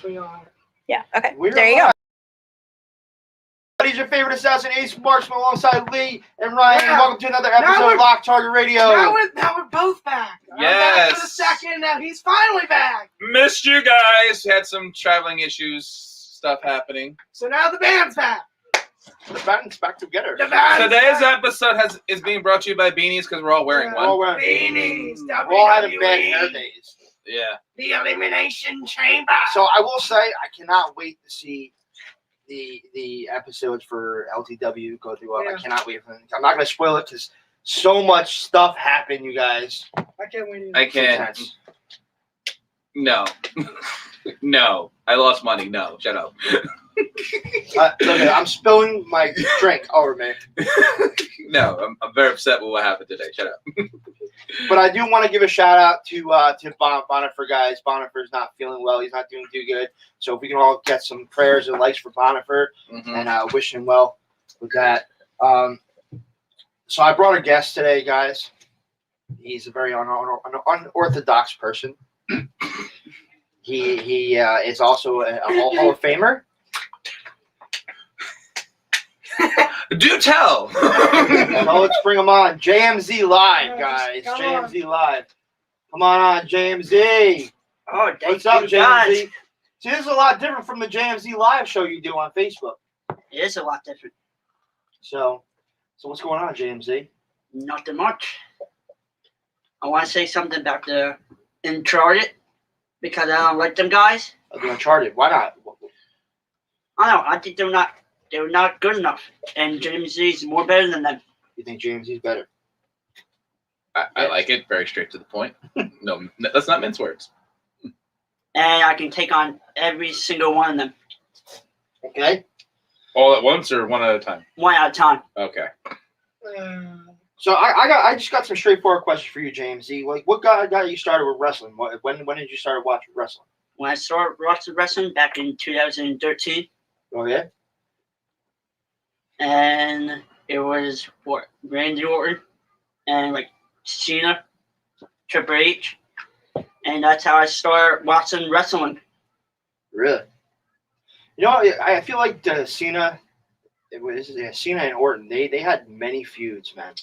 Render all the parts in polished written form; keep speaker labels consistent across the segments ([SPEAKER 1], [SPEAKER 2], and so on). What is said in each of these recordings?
[SPEAKER 1] We are.
[SPEAKER 2] Yeah. Okay.
[SPEAKER 3] We're
[SPEAKER 2] There you go.
[SPEAKER 3] He's your favorite assassin, Ace Marksman, alongside Lee and Ryan.
[SPEAKER 1] Yeah.
[SPEAKER 3] Welcome to another episode of Lock Target Radio.
[SPEAKER 1] Now we're both back. I'm back for the
[SPEAKER 4] Yes.
[SPEAKER 1] second. Now he's finally back.
[SPEAKER 4] Missed you guys. Had some traveling issues, stuff happening.
[SPEAKER 1] So now the band's back.
[SPEAKER 3] The band's back together.
[SPEAKER 1] The band's
[SPEAKER 4] Today's
[SPEAKER 1] back.
[SPEAKER 4] episode is being brought to you by beanies because we're all wearing
[SPEAKER 1] Yeah.
[SPEAKER 3] We're all
[SPEAKER 4] one.
[SPEAKER 3] wearing
[SPEAKER 1] Beanies,
[SPEAKER 3] We're all having bad
[SPEAKER 1] WWE.
[SPEAKER 3] hair days.
[SPEAKER 4] Yeah.
[SPEAKER 1] The Elimination Chamber.
[SPEAKER 3] So I will say, I cannot wait to see the episodes for LTW go through.
[SPEAKER 1] Yeah.
[SPEAKER 3] I cannot wait for them. I'm not going to spoil it because so much stuff happened, you guys.
[SPEAKER 1] I can't wait.
[SPEAKER 4] I can't. No. No. I lost money. No. Shut up.
[SPEAKER 3] Look, I'm spilling my drink over me.
[SPEAKER 4] No. I'm very upset with what happened today. Shut up.
[SPEAKER 3] But I do want to give a shout out to Bonifer, guys. Bonifer's not feeling well. He's not doing too good. So if we can all get some prayers and likes for Bonifer and wish him well with that. So I brought a guest today, guys. He's a very unorthodox person. He is also a Hall of Famer.
[SPEAKER 4] Do tell.
[SPEAKER 3] Well, let's bring him on. JMZ Live, guys.
[SPEAKER 1] Come
[SPEAKER 3] JMZ Live. Come on, JMZ.
[SPEAKER 5] Oh,
[SPEAKER 3] What's up, JMZ? See, this is a lot different from the JMZ Live show you do on Facebook.
[SPEAKER 5] It is a lot different.
[SPEAKER 3] So what's going on, JMZ?
[SPEAKER 5] Nothing much. I want to say something about the Uncharted because I don't like them guys.
[SPEAKER 3] The Uncharted. Why not?
[SPEAKER 5] I don't know. I think they're not good enough, and James Z's more better than them.
[SPEAKER 3] You think JMZ's better?
[SPEAKER 4] I like it. Very straight to the point. No, that's not mince words.
[SPEAKER 5] And I can take on every single one of them,
[SPEAKER 3] Okay.
[SPEAKER 4] All at once or one at a time?
[SPEAKER 5] one at a time.
[SPEAKER 4] Okay.
[SPEAKER 3] So I just got some straightforward questions for you, JMZ. Like, what got you started with wrestling? When did you start watching wrestling?
[SPEAKER 5] When I started watching wrestling back in 2013,
[SPEAKER 3] Oh yeah.
[SPEAKER 5] and it was what Randy Orton and like Cena, Triple H, and that's how I started watching wrestling.
[SPEAKER 3] Really? You know, I feel like Cena and Orton. They had many feuds, man.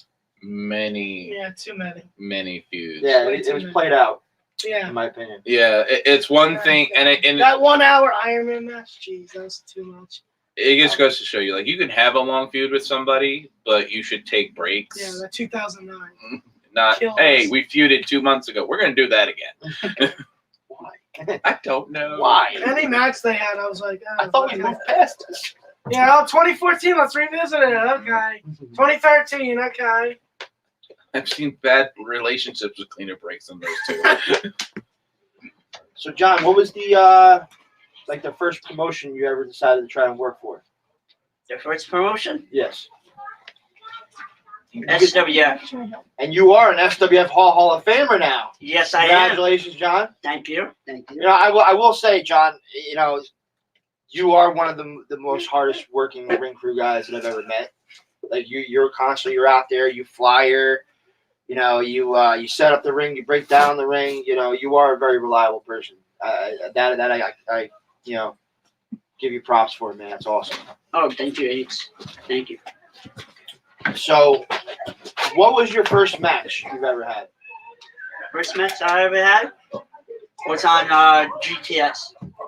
[SPEAKER 1] Yeah, too many.
[SPEAKER 4] Many feuds.
[SPEAKER 3] Yeah,
[SPEAKER 1] Way
[SPEAKER 3] it
[SPEAKER 1] too
[SPEAKER 3] was
[SPEAKER 1] many.
[SPEAKER 3] played out,
[SPEAKER 1] Yeah.
[SPEAKER 3] in my opinion.
[SPEAKER 4] Yeah, it's one thing, and
[SPEAKER 1] That 1 hour Iron Man match, jeez, that was too much.
[SPEAKER 4] it just goes to show you, like, you can have a long feud with somebody, but you should take breaks.
[SPEAKER 1] Yeah, that 2009.
[SPEAKER 4] Not,
[SPEAKER 1] Kill
[SPEAKER 4] hey,
[SPEAKER 1] us.
[SPEAKER 4] we feuded 2 months ago. We're going to do that again.
[SPEAKER 3] Why?
[SPEAKER 4] I don't know.
[SPEAKER 3] Why?
[SPEAKER 1] Any match they had, I was like,
[SPEAKER 3] I thought we moved past this.
[SPEAKER 1] Yeah, 2014, let's revisit it. Okay. 2013, okay.
[SPEAKER 4] I've seen bad relationships with cleaner breaks than those two.
[SPEAKER 3] So, John, what was the first promotion you ever decided to try and work for?
[SPEAKER 5] The first promotion,
[SPEAKER 3] Yes.
[SPEAKER 5] SWF.
[SPEAKER 3] And you are an SWF Hall of Famer now.
[SPEAKER 5] Yes, I am.
[SPEAKER 3] Congratulations, John.
[SPEAKER 5] Thank you. Thank you.
[SPEAKER 3] You know, I will say, John, you know, you are one of the most hardest working ring crew guys that I've ever met. Like you're out there, you flyer, you know, you set up the ring, you break down the ring. You know, you are a very reliable person. That I you know, give you props for, man. That's awesome.
[SPEAKER 5] Oh, thank you, Ace. Thank you.
[SPEAKER 3] So, what was your first match you've ever had?
[SPEAKER 5] First match I ever had was on GTS.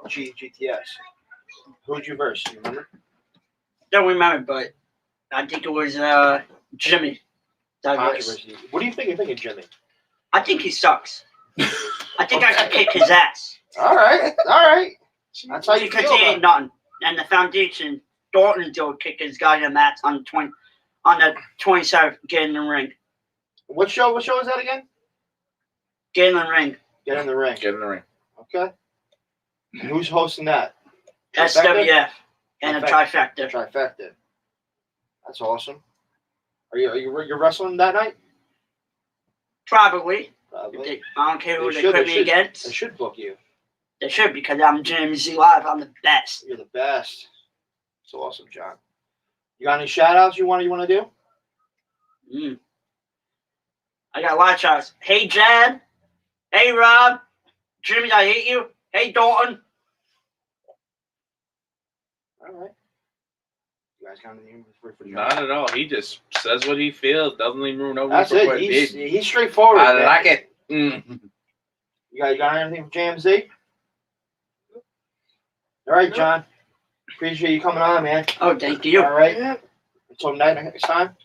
[SPEAKER 3] GTS. Who'd you verse? You remember?
[SPEAKER 5] Don't remember, but I think it was Jimmy.
[SPEAKER 3] Controversy. What do you think of Jimmy?
[SPEAKER 5] I think he sucks. I think I can kick his ass.
[SPEAKER 3] All right. That's how you
[SPEAKER 5] Because
[SPEAKER 3] feel
[SPEAKER 5] he ain't
[SPEAKER 3] about it.
[SPEAKER 5] nothing. And the foundation, Dalton will kick his guy in the mats on the 27th. Get in the ring.
[SPEAKER 3] What show is that again?
[SPEAKER 5] Get in the ring.
[SPEAKER 3] Get in the ring.
[SPEAKER 4] Get in the ring.
[SPEAKER 3] Okay. And who's hosting that?
[SPEAKER 5] SWF and a trifecta.
[SPEAKER 3] Trifecta. That's awesome. You're wrestling that night?
[SPEAKER 5] Probably.
[SPEAKER 3] Probably.
[SPEAKER 5] I don't care who
[SPEAKER 3] They
[SPEAKER 5] they put
[SPEAKER 3] should-
[SPEAKER 5] me against.
[SPEAKER 3] They should book you.
[SPEAKER 5] They should because I'm James Z Live. I'm the best.
[SPEAKER 3] You're the best. It's awesome, John. You got any shout outs you want to do?
[SPEAKER 5] I got a lot of shots. Hey, Jad. Hey, Rob. Jimmy, I hate you. Hey, Dalton.
[SPEAKER 3] right. You guys got anything for John?
[SPEAKER 4] Not at all. He just says what he feels. Doesn't leave no room
[SPEAKER 3] That's
[SPEAKER 4] for
[SPEAKER 3] it.
[SPEAKER 4] questions.
[SPEAKER 3] He's straightforward.
[SPEAKER 4] I
[SPEAKER 3] man.
[SPEAKER 4] like it. Mm.
[SPEAKER 3] You got anything for JMZ? All right, John. Appreciate you coming on, man.
[SPEAKER 5] Oh, thank you.
[SPEAKER 3] All right.
[SPEAKER 1] Yeah.
[SPEAKER 3] Until next time.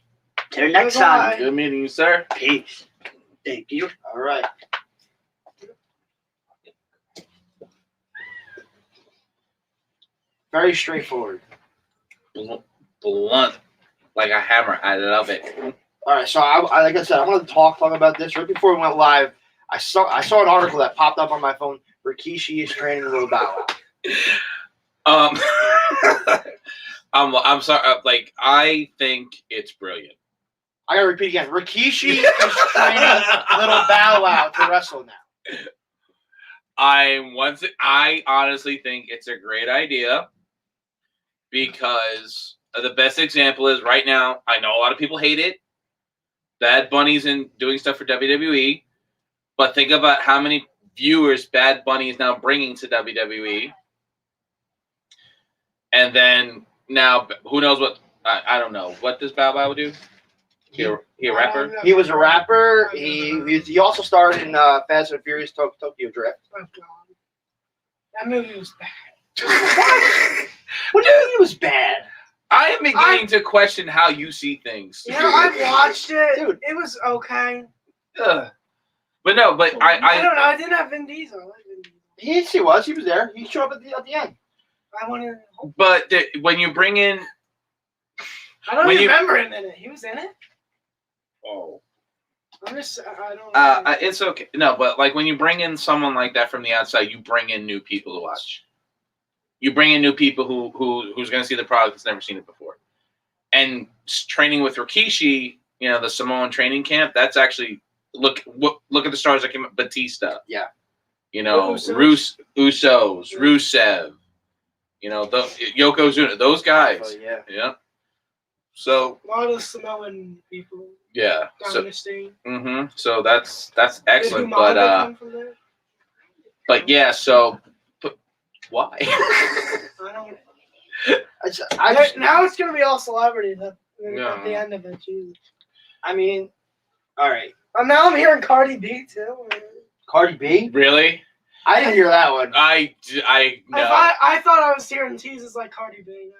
[SPEAKER 5] Till next
[SPEAKER 1] Bye-bye.
[SPEAKER 5] time.
[SPEAKER 4] Good meeting you, sir.
[SPEAKER 5] Peace. Thank you.
[SPEAKER 3] All right. Very straightforward.
[SPEAKER 4] Blunt. Like a hammer. I love it.
[SPEAKER 3] All right. So, like I said, I wanted to talk about this right before we went live. I saw an article that popped up on my phone. Rikishi is training Lil Bow Wow.
[SPEAKER 4] I'm sorry. Like, I think it's brilliant.
[SPEAKER 3] I gotta repeat again. Rikishi is training Little Bow Wow to wrestle now.
[SPEAKER 4] I honestly think it's a great idea because the best example is right now. I know a lot of people hate it. Bad Bunny's in doing stuff for WWE, but think about how many viewers Bad Bunny is now bringing to WWE. And then now, who knows what? I don't know. What does Bow Wow do? He a rapper?
[SPEAKER 3] He was a rapper. He also starred in Fast and Furious Tokyo Drift.
[SPEAKER 1] Oh, God. That movie was bad.
[SPEAKER 3] What do you mean it was bad?
[SPEAKER 4] I am beginning to question how you see things.
[SPEAKER 1] You know, I watched it.
[SPEAKER 3] Dude.
[SPEAKER 1] It was okay.
[SPEAKER 4] Ugh. But no, but
[SPEAKER 1] I don't know. I didn't have Vin Diesel. I like Vin Diesel.
[SPEAKER 3] He was. He was there. He showed up at the end.
[SPEAKER 1] I wanted.
[SPEAKER 4] But when you bring in,
[SPEAKER 1] I don't
[SPEAKER 4] When
[SPEAKER 1] even
[SPEAKER 4] you-
[SPEAKER 1] remember him in it. He was in it.
[SPEAKER 4] oh,
[SPEAKER 1] I'm just. I don't.
[SPEAKER 4] it's okay. No, but like when you bring in someone like that from the outside, you bring in new people to watch. You bring in new people who's going to see the product that's never seen it before. And training with Rikishi, you know, the Samoan training camp. That's actually look at the stars that came up. Batista.
[SPEAKER 3] Yeah.
[SPEAKER 4] You know,
[SPEAKER 1] Usos.
[SPEAKER 4] Usos,
[SPEAKER 1] Yeah.
[SPEAKER 4] Rusev. You know, Yokozuna. Those guys.
[SPEAKER 3] So, yeah.
[SPEAKER 4] Yeah. So
[SPEAKER 1] A lot of Samoan people.
[SPEAKER 4] yeah. So
[SPEAKER 1] Dynasty.
[SPEAKER 4] So that's excellent.
[SPEAKER 1] Did Umaga
[SPEAKER 4] But
[SPEAKER 1] come from there?
[SPEAKER 4] yeah. So why?
[SPEAKER 1] I don't.
[SPEAKER 3] I just,
[SPEAKER 1] Now it's gonna be all celebrities at
[SPEAKER 4] No.
[SPEAKER 1] the end of it. Jesus.
[SPEAKER 3] I mean, all right.
[SPEAKER 1] Now I'm hearing Cardi B too.
[SPEAKER 3] Cardi B?
[SPEAKER 4] Really?
[SPEAKER 3] I didn't hear that one.
[SPEAKER 4] I know.
[SPEAKER 1] I thought I was hearing teases like Cardi B now.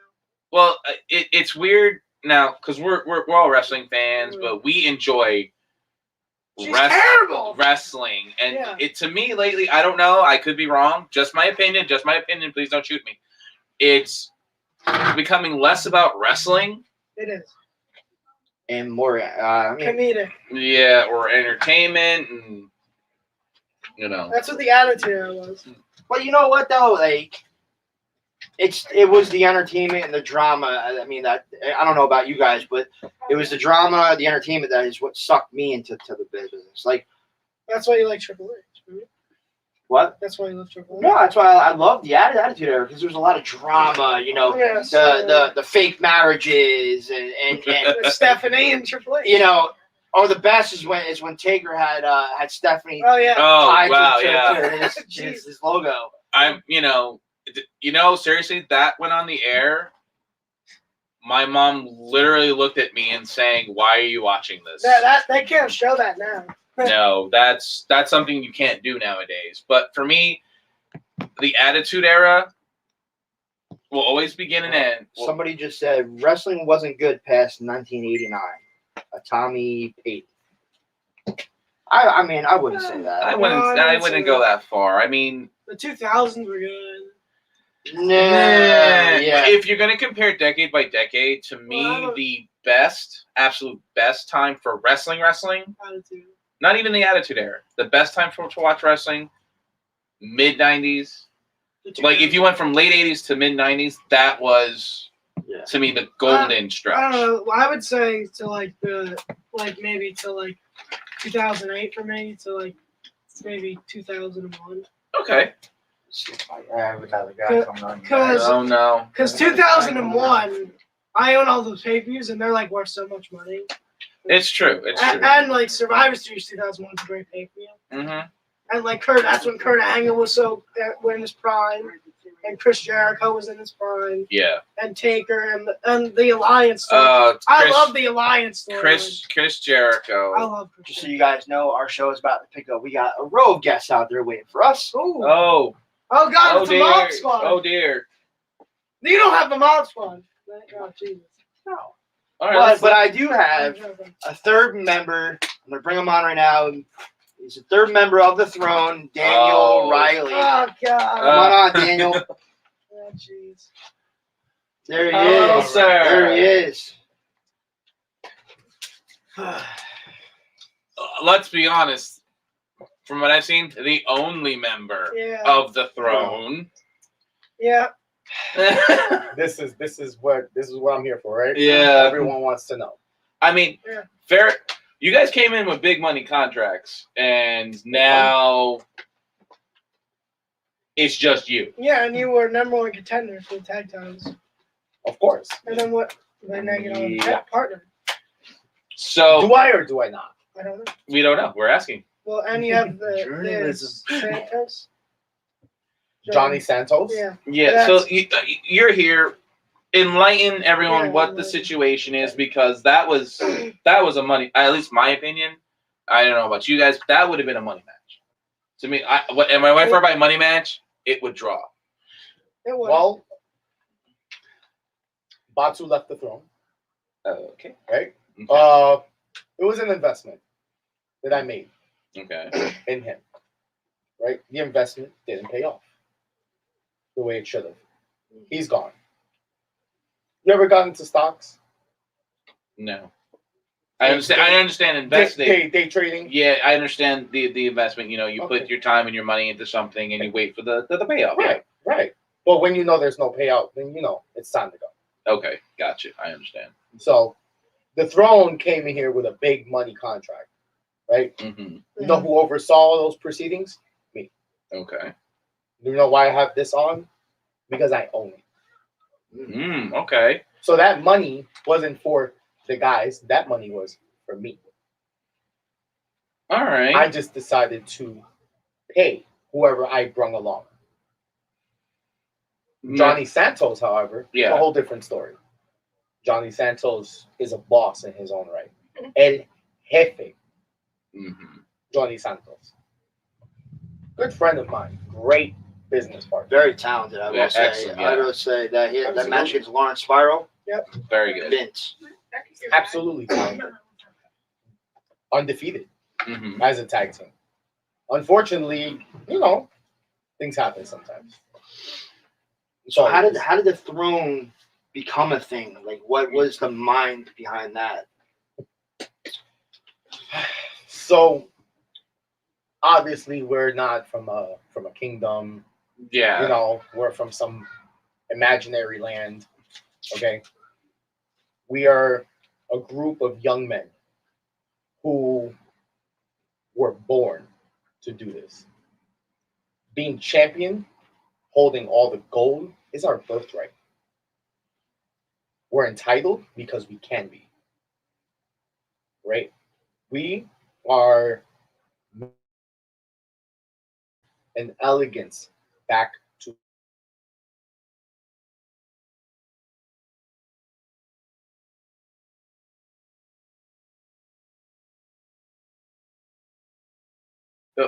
[SPEAKER 4] Well, it's weird now because we're all wrestling fans, but we enjoy
[SPEAKER 1] She's terrible.
[SPEAKER 4] wrestling, and
[SPEAKER 1] Yeah.
[SPEAKER 4] it to me lately. I don't know. I could be wrong. Just my opinion. Please don't shoot me. It's becoming less about wrestling,
[SPEAKER 1] It is
[SPEAKER 3] And more, I mean,
[SPEAKER 1] comedic.
[SPEAKER 4] yeah, or entertainment, and you know.
[SPEAKER 1] That's what the attitude era was.
[SPEAKER 3] but you know what though? Like, it was the entertainment and the drama. I mean, that I don't know about you guys, but it was the drama, the entertainment that is what sucked me into the business. Like,
[SPEAKER 1] That's why you like Triple H. Right?
[SPEAKER 3] what?
[SPEAKER 1] That's why you love Triple H.
[SPEAKER 3] No, that's why I love the attitude era because there was a lot of drama. You know,
[SPEAKER 1] Yes,
[SPEAKER 3] the fake marriages and
[SPEAKER 1] with Stephanie and Triple H.
[SPEAKER 3] you know, the best is when Taker had Stephanie
[SPEAKER 1] Oh yeah.
[SPEAKER 4] Oh
[SPEAKER 3] tied
[SPEAKER 4] wow,
[SPEAKER 3] to
[SPEAKER 4] yeah.
[SPEAKER 3] his logo.
[SPEAKER 4] I'm, seriously, that went on the air. My mom literally looked at me and saying, "Why are you watching this?"
[SPEAKER 1] They can't show that now.
[SPEAKER 4] No, that's something you can't do nowadays. But for me, the Attitude Era will always begin and end.
[SPEAKER 3] Somebody just said wrestling wasn't good past 1989. Tommy Payton. I mean, I wouldn't say that.
[SPEAKER 4] I
[SPEAKER 1] No,
[SPEAKER 4] wouldn't.
[SPEAKER 1] I
[SPEAKER 4] I
[SPEAKER 1] wouldn't
[SPEAKER 4] wouldn't
[SPEAKER 1] say
[SPEAKER 4] go
[SPEAKER 1] that.
[SPEAKER 4] that far. I mean,
[SPEAKER 1] The 2000s were good.
[SPEAKER 3] Nah, yeah.
[SPEAKER 4] If you're gonna compare decade by decade, to me,
[SPEAKER 1] Well,
[SPEAKER 4] the absolute best time for wrestling,
[SPEAKER 1] Attitude.
[SPEAKER 4] not even the Attitude Era, the best time to watch wrestling, mid '90s.
[SPEAKER 1] The
[SPEAKER 4] Like if you went from late '80s to mid '90s, that was
[SPEAKER 3] Yeah.
[SPEAKER 4] to me the golden
[SPEAKER 1] I don't
[SPEAKER 4] stretch.
[SPEAKER 1] know. Well, I would say to maybe to 2008 for me to maybe 2001.
[SPEAKER 4] Okay.
[SPEAKER 3] I have another guy coming on.
[SPEAKER 1] Cause-
[SPEAKER 4] Oh no.
[SPEAKER 1] Because 2001, I own all those pay-per-views and they're like worth so much money.
[SPEAKER 4] It's true. It's true.
[SPEAKER 1] And like Survivor Series 2001 is a great pay-per-view.
[SPEAKER 4] Mm-hmm.
[SPEAKER 1] And like that's when Kurt Angle was so in his prime. and Chris Jericho was in his prime,
[SPEAKER 4] Yeah.
[SPEAKER 1] and Taker and the Alliance story. I love the Alliance story.
[SPEAKER 4] Chris Jericho.
[SPEAKER 1] I love Chris.
[SPEAKER 3] Just so you guys know, our show is about to pick up. We got a row of guests out there waiting for us.
[SPEAKER 1] Ooh.
[SPEAKER 4] Oh.
[SPEAKER 1] Oh God,
[SPEAKER 4] Oh
[SPEAKER 1] it's a mob
[SPEAKER 4] dear.
[SPEAKER 1] squad.
[SPEAKER 4] Oh dear.
[SPEAKER 1] You don't have the mob squad. Oh Jesus.
[SPEAKER 3] No.
[SPEAKER 4] All right.
[SPEAKER 3] But I do have a third member. I'm gonna bring him on right now. He's a third member of the throne, Daniel
[SPEAKER 4] Oh.
[SPEAKER 3] Riley.
[SPEAKER 1] Oh God.
[SPEAKER 3] Come on, Daniel.
[SPEAKER 1] Oh jeez.
[SPEAKER 3] There he
[SPEAKER 4] Hello,
[SPEAKER 3] is.
[SPEAKER 4] sir.
[SPEAKER 3] There he is.
[SPEAKER 4] Let's be honest. From what I've seen, the only member
[SPEAKER 1] Yeah.
[SPEAKER 4] of the throne.
[SPEAKER 1] Yeah.
[SPEAKER 2] This is what I'm here for, right?
[SPEAKER 4] Yeah.
[SPEAKER 2] Everyone wants to know.
[SPEAKER 4] I mean,
[SPEAKER 1] Yeah.
[SPEAKER 4] fair. You guys came in with big money contracts, and now it's just you.
[SPEAKER 1] Yeah, and you were #1 contender for the tag titles.
[SPEAKER 2] Of course.
[SPEAKER 1] And then what? Then now you know,
[SPEAKER 3] Yeah.
[SPEAKER 1] partner.
[SPEAKER 4] So
[SPEAKER 2] Do I or do I not?
[SPEAKER 1] I don't know.
[SPEAKER 4] we don't know. We're asking.
[SPEAKER 1] Well, and you have the
[SPEAKER 3] Journalism.
[SPEAKER 1] Santos.
[SPEAKER 2] Johnny Santos?
[SPEAKER 1] Yeah.
[SPEAKER 4] Yeah. So you're here. Enlighten everyone
[SPEAKER 1] Yeah,
[SPEAKER 4] what the situation is, because that was a money. At least my opinion. I don't know about you guys. But that would have been a money match. To me, am I waiting for by money match? It would draw.
[SPEAKER 1] It was.
[SPEAKER 2] Well, Batu left the throne,
[SPEAKER 4] Okay.
[SPEAKER 2] right?
[SPEAKER 4] Okay.
[SPEAKER 2] It was an investment that I made
[SPEAKER 4] Okay.
[SPEAKER 2] in him, right? The investment didn't pay off the way it should have. He's gone. You ever got into stocks?
[SPEAKER 4] No. I understand investing.
[SPEAKER 2] Day trading?
[SPEAKER 4] Yeah, I understand the investment. You know, you
[SPEAKER 2] Okay.
[SPEAKER 4] put your time and your money into something, and you wait for the payoff.
[SPEAKER 2] Right, right. But when you know there's no payout, then you know it's time to go.
[SPEAKER 4] Yeah. Okay, gotcha. I understand.
[SPEAKER 2] So the throne came in here with a big money contract, right?
[SPEAKER 4] Mm-hmm.
[SPEAKER 2] You know who oversaw those proceedings?
[SPEAKER 4] Okay.
[SPEAKER 2] You know why I have this on? Because I own it.
[SPEAKER 4] Okay.
[SPEAKER 2] So that money wasn't for the guys. That money was for me.
[SPEAKER 4] All right.
[SPEAKER 2] I just decided to pay whoever I brung along. Johnny Santos, however, is
[SPEAKER 4] Yeah.
[SPEAKER 2] a whole different story. Johnny Santos is a boss in his own right. El Jefe,
[SPEAKER 4] Mm-hmm.
[SPEAKER 2] Johnny Santos. Good friend of mine. Great business partner.
[SPEAKER 3] Very talented, I will
[SPEAKER 4] Yeah,
[SPEAKER 3] say.
[SPEAKER 4] excellent,
[SPEAKER 3] I
[SPEAKER 4] yeah.
[SPEAKER 3] will say that that
[SPEAKER 2] Absolutely.
[SPEAKER 3] match against Lawrence Spiral,
[SPEAKER 4] Very good.
[SPEAKER 3] Vince.
[SPEAKER 2] Absolutely talented. Undefeated
[SPEAKER 4] Mm-hmm.
[SPEAKER 2] as a tag team. Unfortunately, you know, things happen sometimes.
[SPEAKER 3] So how did the throne become a thing? Like, what was the mind behind that?
[SPEAKER 2] So obviously we're not from a kingdom.
[SPEAKER 4] Yeah.
[SPEAKER 2] You know, we're from some imaginary land. Okay. We are a group of young men who were born to do this. Being champion, holding all the gold is our birthright. We're entitled because we can be. Right? We are an elegance back to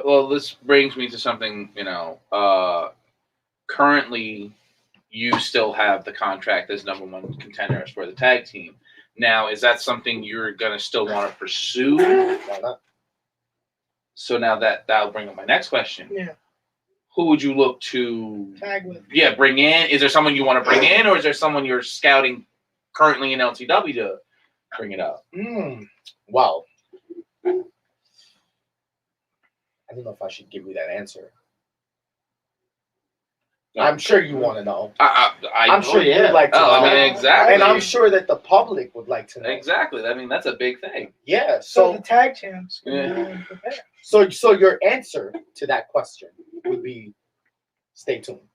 [SPEAKER 4] Well, this brings me to something. Currently, you still have the contract as #1 contenders for the tag team. Now, is that something you're gonna still want to pursue?
[SPEAKER 2] why not?
[SPEAKER 4] So now that'll bring up my next question.
[SPEAKER 1] Yeah.
[SPEAKER 4] Who would you look to?
[SPEAKER 1] Tag with.
[SPEAKER 4] Yeah, bring in. Is there someone you want to bring in, or is there someone you're scouting currently in LTW to bring it up?
[SPEAKER 2] Wow. I don't know if I should give you that answer.
[SPEAKER 4] No.
[SPEAKER 2] I'm sure you want to know.
[SPEAKER 4] I'm
[SPEAKER 2] sure
[SPEAKER 3] yeah.
[SPEAKER 2] you'd like to know.
[SPEAKER 4] I mean, exactly.
[SPEAKER 2] And I'm sure that the public would like to know.
[SPEAKER 4] Exactly. I mean, that's a big thing.
[SPEAKER 2] Yeah.
[SPEAKER 1] So
[SPEAKER 2] So
[SPEAKER 1] the tag champs can
[SPEAKER 4] Yeah.
[SPEAKER 1] go and prepare.
[SPEAKER 2] so your answer to that question would be stay tuned.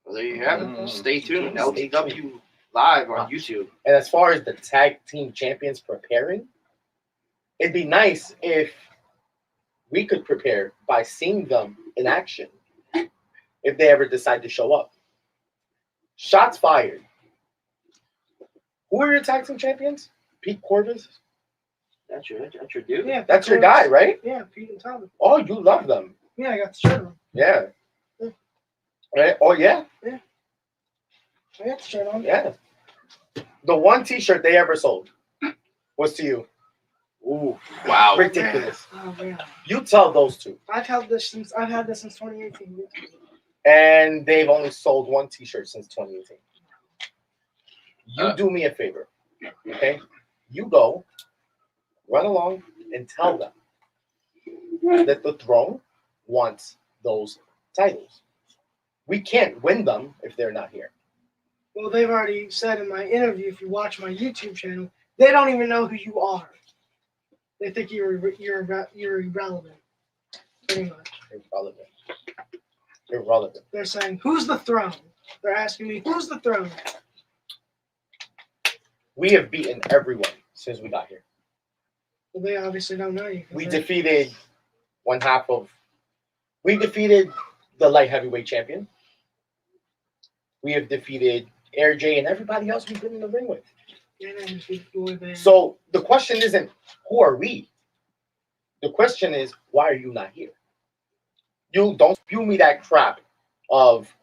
[SPEAKER 3] Well, there you have it.
[SPEAKER 4] Mm.
[SPEAKER 3] Stay tuned.
[SPEAKER 2] Stay
[SPEAKER 3] LTW live on YouTube.
[SPEAKER 2] And as far as the tag team champions preparing, it'd be nice if we could prepare by seeing them in action. if they ever decide to show up. Shots fired. Who are your tag team champions? Pete Corvus?
[SPEAKER 3] That's your dude.
[SPEAKER 1] Yeah,
[SPEAKER 2] That's your guy, right?
[SPEAKER 1] Yeah, Pete and Tommy.
[SPEAKER 2] Oh, you love them.
[SPEAKER 1] Yeah, I got the shirt on.
[SPEAKER 2] Yeah.
[SPEAKER 1] Yeah.
[SPEAKER 2] Right? Oh, yeah?
[SPEAKER 1] I got the shirt on.
[SPEAKER 2] Yeah. The one T-shirt they ever sold was to you.
[SPEAKER 3] Ooh.
[SPEAKER 4] Wow.
[SPEAKER 2] Ridiculous.
[SPEAKER 1] Oh man,
[SPEAKER 2] You tell those two.
[SPEAKER 1] I've had this since 2018.
[SPEAKER 2] And they've only sold one T-shirt since 2018. You do me a favor, okay? You go, run along, and tell them that the throne wants those titles. We can't win them if they're not here.
[SPEAKER 1] Well, they've already said in my interview. If you watch my YouTube channel, they don't even know who you are. They think you're irrelevant. Pretty much.
[SPEAKER 2] Irrelevant.
[SPEAKER 1] They're saying, "Who's the throne?" They're asking me, "Who's the throne?"
[SPEAKER 2] We have beaten everyone since we got here.
[SPEAKER 1] Well, they obviously don't know you.
[SPEAKER 2] We defeated we defeated the light heavyweight champion. We have defeated Air J and everybody else we've been in the ring with. So the question isn't who are we? The question is, why are you not here? You don't spew me that crap of,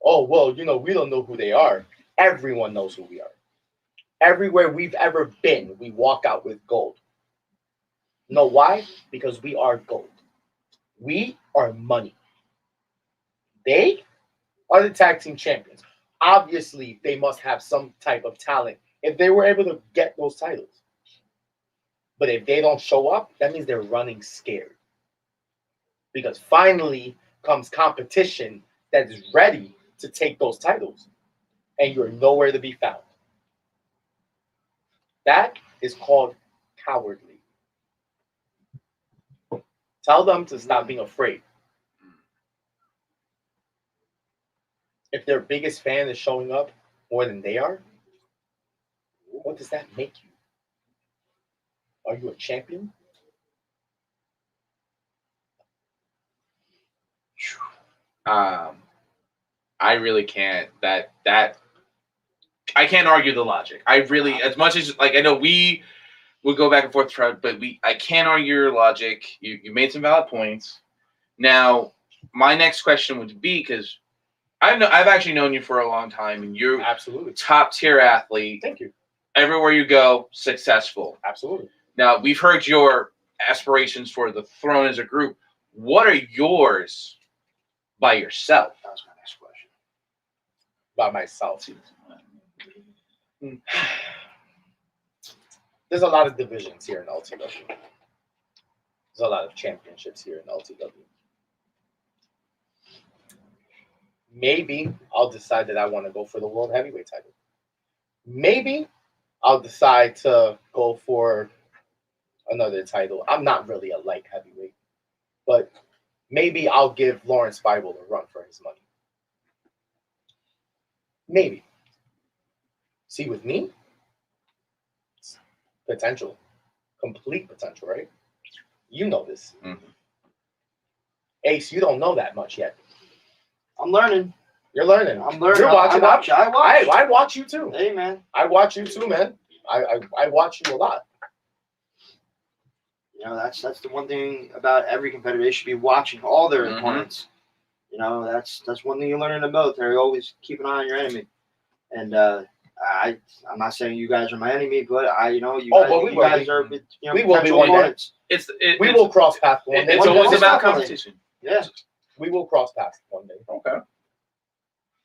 [SPEAKER 2] oh, well, we don't know who they are. Everyone knows who we are. Everywhere we've ever been, we walk out with gold. Know why? Because we are gold. We are money. They are the tag team champions. Obviously, they must have some type of talent if they were able to get those titles. But if they don't show up, that means they're running scared. Because finally comes competition that is ready to take those titles. And you're nowhere to be found. That is called cowardly. Tell them to stop being afraid. If their biggest fan is showing up more than they are, what does that make you? Are you a champion?
[SPEAKER 4] I really can't. That I can't argue the logic. I really, as much as I know we would go back and forth, but I can't argue your logic. You made some valid points. Now, my next question would be, because I've actually known you for a long time, and you're
[SPEAKER 2] absolutely
[SPEAKER 4] top tier athlete.
[SPEAKER 2] Thank you.
[SPEAKER 4] Everywhere you go, successful.
[SPEAKER 2] Absolutely.
[SPEAKER 4] Now, we've heard your aspirations for the throne as a group. What are yours by yourself?
[SPEAKER 3] That was my next question.
[SPEAKER 2] By myself. There's a lot of divisions here in LTW. There's a lot of championships here in LTW. Maybe I'll decide that I want to go for the world heavyweight title. Maybe I'll decide to go for another title. I'm not really a light heavyweight, but maybe I'll give Lawrence Bible a run for his money. Maybe. See, with me, potential, complete potential, right? You know this.
[SPEAKER 4] Mm-hmm.
[SPEAKER 2] Ace, you don't know that much yet.
[SPEAKER 3] I'm learning.
[SPEAKER 2] You're learning.
[SPEAKER 3] I'm learning.
[SPEAKER 2] You're watching.
[SPEAKER 3] I
[SPEAKER 2] watch you too.
[SPEAKER 3] Hey, man.
[SPEAKER 2] I watch you too, man. I watch you a lot.
[SPEAKER 3] That's the one thing about every competitor. They should be watching all their opponents. That's one thing you learn in the military. Always keep an eye on your enemy. And I'm not saying you guys are my enemy, but you guys are
[SPEAKER 2] we will be one
[SPEAKER 3] opponents.
[SPEAKER 2] We will cross paths one day.
[SPEAKER 4] It's always about
[SPEAKER 3] definitely.
[SPEAKER 4] competition.
[SPEAKER 3] Yeah.
[SPEAKER 2] We will cross paths one day.
[SPEAKER 4] Okay.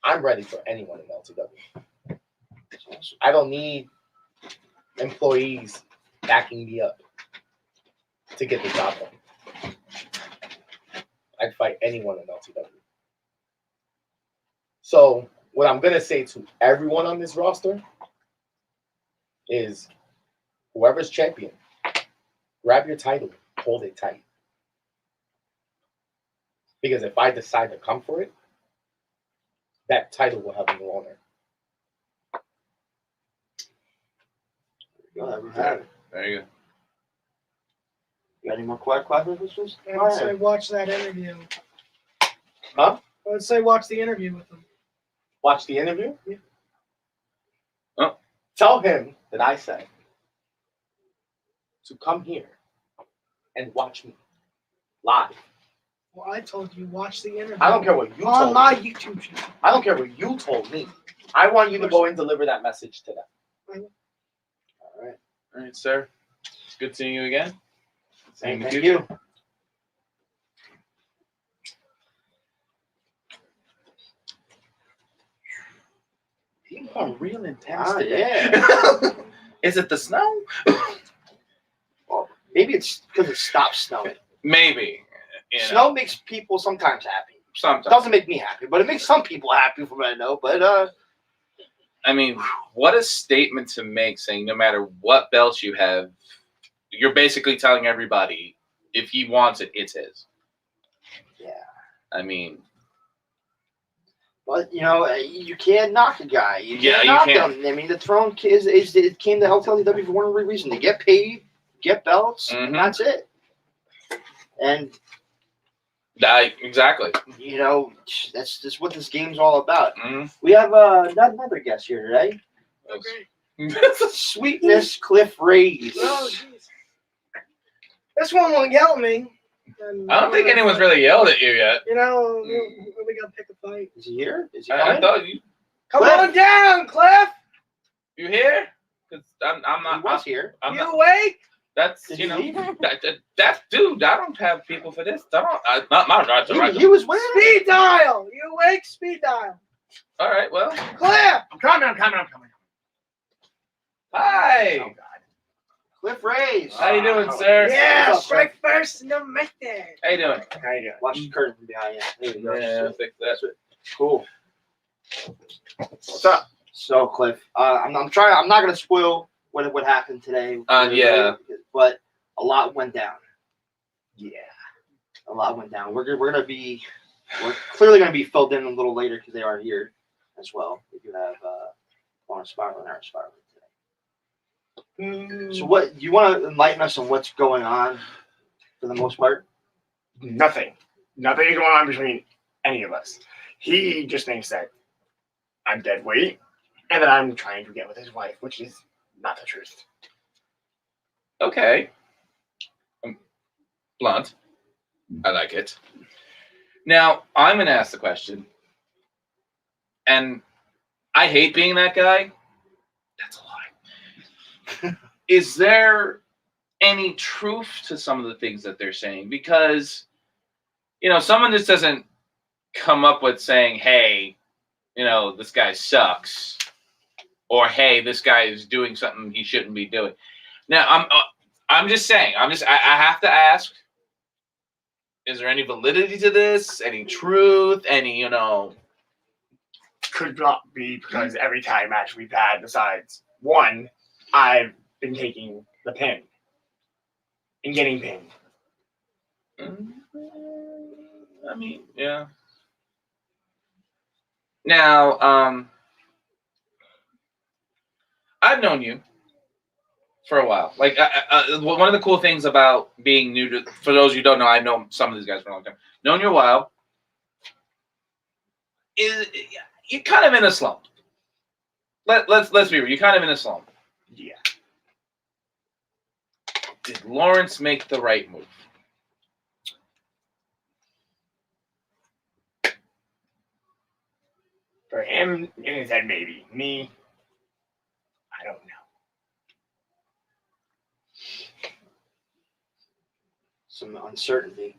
[SPEAKER 2] I'm ready for anyone in LTW. I don't need employees backing me up to get the job done. I'd fight anyone in LTW. So what I'm going to say to everyone on this roster is whoever's champion, grab your title, hold it tight. Because if I decide to come for it, that title will have a new owner.
[SPEAKER 4] There you go.
[SPEAKER 3] You got any more questions?
[SPEAKER 1] I would say watch that interview.
[SPEAKER 2] Huh?
[SPEAKER 1] I would say watch the interview with him.
[SPEAKER 2] Watch the interview.
[SPEAKER 1] Yeah.
[SPEAKER 4] Oh.
[SPEAKER 2] Tell him that I said to come here and watch me live.
[SPEAKER 1] Well, I told you watch the interview.
[SPEAKER 2] I don't care what you
[SPEAKER 1] on
[SPEAKER 2] told
[SPEAKER 1] my
[SPEAKER 2] me.
[SPEAKER 1] YouTube channel.
[SPEAKER 2] I don't care what you told me. I want you to go and deliver that message to them.
[SPEAKER 3] All right.
[SPEAKER 4] All right, sir. It's good seeing you again. Same with
[SPEAKER 3] Thank you.
[SPEAKER 4] People are real intense
[SPEAKER 3] Ah,
[SPEAKER 4] today.
[SPEAKER 3] yeah.
[SPEAKER 4] Is it the snow?
[SPEAKER 3] Well, maybe it's because it stopped snowing.
[SPEAKER 4] Maybe. You know,
[SPEAKER 3] Snow makes people sometimes happy.
[SPEAKER 4] sometimes.
[SPEAKER 3] Doesn't make me happy, but it makes some people happy from what I know. But
[SPEAKER 4] I mean, what a statement to make, saying no matter what belt you have, you're basically telling everybody if he wants it, it's his.
[SPEAKER 3] yeah.
[SPEAKER 4] I mean,
[SPEAKER 3] But you can't knock a guy. You
[SPEAKER 4] Yeah,
[SPEAKER 3] can't
[SPEAKER 4] you
[SPEAKER 3] knock
[SPEAKER 4] can't.
[SPEAKER 3] him. I mean, the throne it came to LTW for one reason: to get paid, get belts,
[SPEAKER 4] Mhm.
[SPEAKER 3] and that's it. And
[SPEAKER 4] exactly.
[SPEAKER 3] that's just what this game's all about.
[SPEAKER 4] Mhm.
[SPEAKER 3] We have another guest here today.
[SPEAKER 1] Okay.
[SPEAKER 3] Sweetness Cliff Rays.
[SPEAKER 1] Oh, jeez. This one won't yell at me.
[SPEAKER 4] I don't think anyone's really yelled at you yet.
[SPEAKER 1] You know, we gotta pick a fight.
[SPEAKER 3] Is he here? Is he
[SPEAKER 4] I
[SPEAKER 3] coming?
[SPEAKER 4] thought you
[SPEAKER 1] Come
[SPEAKER 3] Cliff.
[SPEAKER 1] on down, Cliff.
[SPEAKER 4] here? Because I'm
[SPEAKER 3] He
[SPEAKER 4] not.
[SPEAKER 3] was here.
[SPEAKER 4] I'm
[SPEAKER 1] You
[SPEAKER 4] not.
[SPEAKER 1] awake?
[SPEAKER 4] That's
[SPEAKER 3] Did
[SPEAKER 4] you
[SPEAKER 3] he
[SPEAKER 4] know.
[SPEAKER 3] leave?
[SPEAKER 4] That's dude. I don't have people for this. Not my right.
[SPEAKER 3] He was where?
[SPEAKER 1] Speed dial. You awake? Speed dial.
[SPEAKER 4] All right. Well.
[SPEAKER 1] Cliff.
[SPEAKER 6] I'm coming.
[SPEAKER 4] Hi.
[SPEAKER 6] Oh, God.
[SPEAKER 3] Cliff Rays.
[SPEAKER 4] How you doing, sir?
[SPEAKER 1] Yeah,
[SPEAKER 3] What's up,
[SPEAKER 1] strike first and don't make that.
[SPEAKER 4] How you doing?
[SPEAKER 6] How you doing?
[SPEAKER 3] Watch the curtain from behind you. There you go.
[SPEAKER 4] Yeah, fix that.
[SPEAKER 3] Cool.
[SPEAKER 6] What's up?
[SPEAKER 3] So, Cliff, I'm trying. I'm not gonna spoil what happened today.
[SPEAKER 4] Yeah.
[SPEAKER 3] But a lot went down.
[SPEAKER 6] Yeah.
[SPEAKER 3] A lot went down. We're clearly gonna be filled in a little later because they are here as well. We do have on Spiral and our Spiral today. So, what you want to enlighten us on what's going on for the most part?
[SPEAKER 6] Nothing. Nothing is going on between any of us. He just thinks that I'm dead weight and that I'm trying to get with his wife, which is not the truth.
[SPEAKER 4] Okay. Blunt. I like it. Now, I'm going to ask the question. And I hate being that guy. That's a lie. Is there any truth to some of the things that they're saying? Because, someone just doesn't come up with saying, hey, this guy sucks. Or, hey, this guy is doing something he shouldn't be doing. Now, I'm just saying. I have to ask. Is there any validity to this? Any truth? Any,
[SPEAKER 6] Could not be because every tag match we've had, besides one, I've been taking the pin and getting pinned.
[SPEAKER 4] I mean, yeah. Now, I've known you for a while. Like, one of the cool things about being new to, for those who don't know, I've known some of these guys for a long time. Known you a while. Is you're kind of in a slump. Let's be real. You're kind of in a slump.
[SPEAKER 6] Yeah.
[SPEAKER 4] Did Lawrence make the right move?
[SPEAKER 6] For him, in his head, maybe. Me, I don't know.
[SPEAKER 3] Some uncertainty.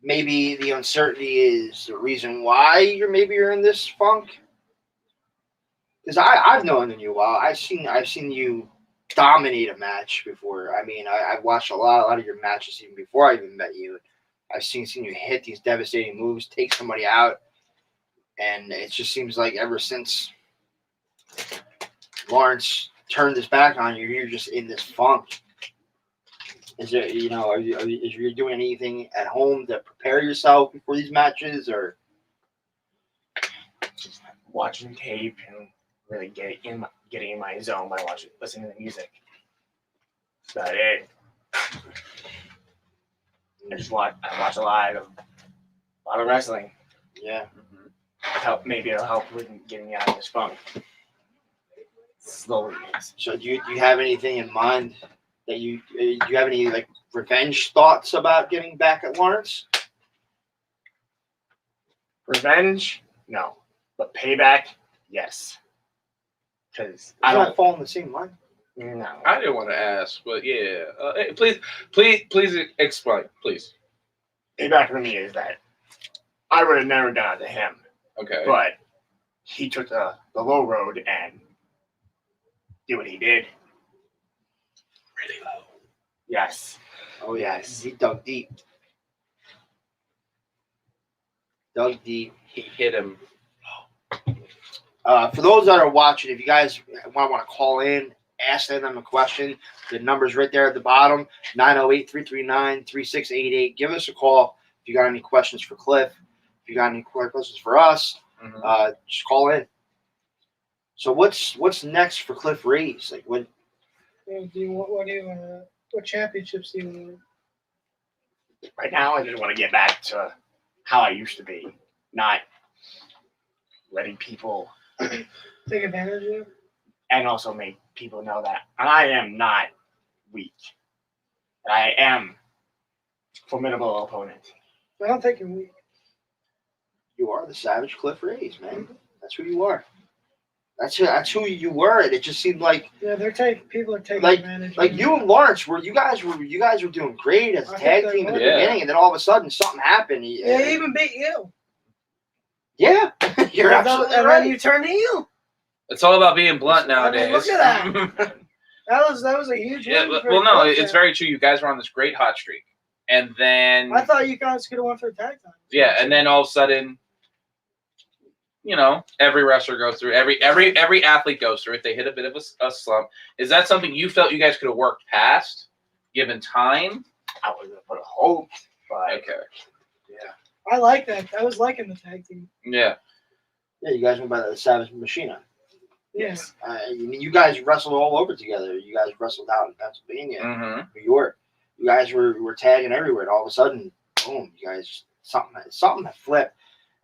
[SPEAKER 3] Maybe the uncertainty is the reason why you're in this funk. Because I've known you a while. I've seen you dominate a match before. I mean, I've watched a lot of your matches even before I even met you. I've seen you hit these devastating moves, take somebody out, and it just seems like ever since Lawrence turned his back on you, you're just in this funk. Is there, are you doing anything at home to prepare yourself before these matches, or
[SPEAKER 6] Watching tape and really getting in my zone by listening to the music. That's about it. I watch a lot of lot of wrestling.
[SPEAKER 3] Yeah.
[SPEAKER 6] Maybe it'll help with getting me out of this funk. Slowly.
[SPEAKER 3] So do you have anything in mind that do you have any like revenge thoughts about getting back at Lawrence?
[SPEAKER 6] Revenge? No. But payback? Yes. Because
[SPEAKER 3] I
[SPEAKER 6] I
[SPEAKER 3] don't
[SPEAKER 6] don't.
[SPEAKER 3] fall in the same line.
[SPEAKER 6] No.
[SPEAKER 4] I didn't want to ask, but yeah. Hey, please explain, please.
[SPEAKER 6] Payback for me is that I would have never done it to him,
[SPEAKER 4] Okay.
[SPEAKER 6] but he took the low road and did what he did.
[SPEAKER 4] Really low.
[SPEAKER 6] Yes.
[SPEAKER 3] Oh yeah,
[SPEAKER 6] Yes.
[SPEAKER 3] he dug deep. Dug deep.
[SPEAKER 4] He hit him.
[SPEAKER 3] For those that are watching, if you guys want to call in, ask them a question, the number's right there at the bottom, 908-339-3688. Give us a call if you got any questions for Cliff. If you got any questions for us,
[SPEAKER 4] Mhm.
[SPEAKER 3] just call in. So what's next for Cliff Ray's? Like what?
[SPEAKER 1] What championships do you want?
[SPEAKER 6] Right now, I just want to get back to how I used to be, not letting people,
[SPEAKER 1] Take advantage of?
[SPEAKER 6] and also make people know that I am not weak. That I am a formidable opponent.
[SPEAKER 1] I don't think you're weak.
[SPEAKER 3] You are the Savage Cliff Ray's, man. That's who you are. That's who you were. And it just seemed like
[SPEAKER 1] Yeah, people are taking advantage.
[SPEAKER 3] like
[SPEAKER 1] of
[SPEAKER 3] you and Lawrence you guys were doing great as a
[SPEAKER 1] I
[SPEAKER 3] tag
[SPEAKER 1] think they
[SPEAKER 3] team in the
[SPEAKER 1] were.
[SPEAKER 4] Yeah.
[SPEAKER 3] beginning, and then all of a sudden something happened.
[SPEAKER 1] Yeah, he even beat you.
[SPEAKER 3] Yeah, you're
[SPEAKER 1] And
[SPEAKER 3] absolutely
[SPEAKER 1] then
[SPEAKER 3] right.
[SPEAKER 1] you turned heel.
[SPEAKER 4] It's all about being blunt
[SPEAKER 1] I mean,
[SPEAKER 4] nowadays.
[SPEAKER 1] look at That was a huge
[SPEAKER 4] Yeah,
[SPEAKER 1] win.
[SPEAKER 4] well, no, it's very true. You guys were on this great hot streak, and then
[SPEAKER 1] I thought you guys could have won for the tag time.
[SPEAKER 4] yeah, and then all of a sudden, every wrestler goes through every athlete goes through it. They hit a bit of a slump. Is that something you felt you guys could have worked past, given time?
[SPEAKER 6] I would have put a hope, but
[SPEAKER 4] Okay.
[SPEAKER 1] I like that. I was liking the tag team.
[SPEAKER 4] Yeah.
[SPEAKER 3] Yeah, you guys went by the Savage Machina.
[SPEAKER 1] Yes.
[SPEAKER 3] You guys wrestled all over together. You guys wrestled out in Pennsylvania,
[SPEAKER 4] Mm-hmm.
[SPEAKER 3] New York. You guys were tagging everywhere, and all of a sudden, boom! You guys something had flipped,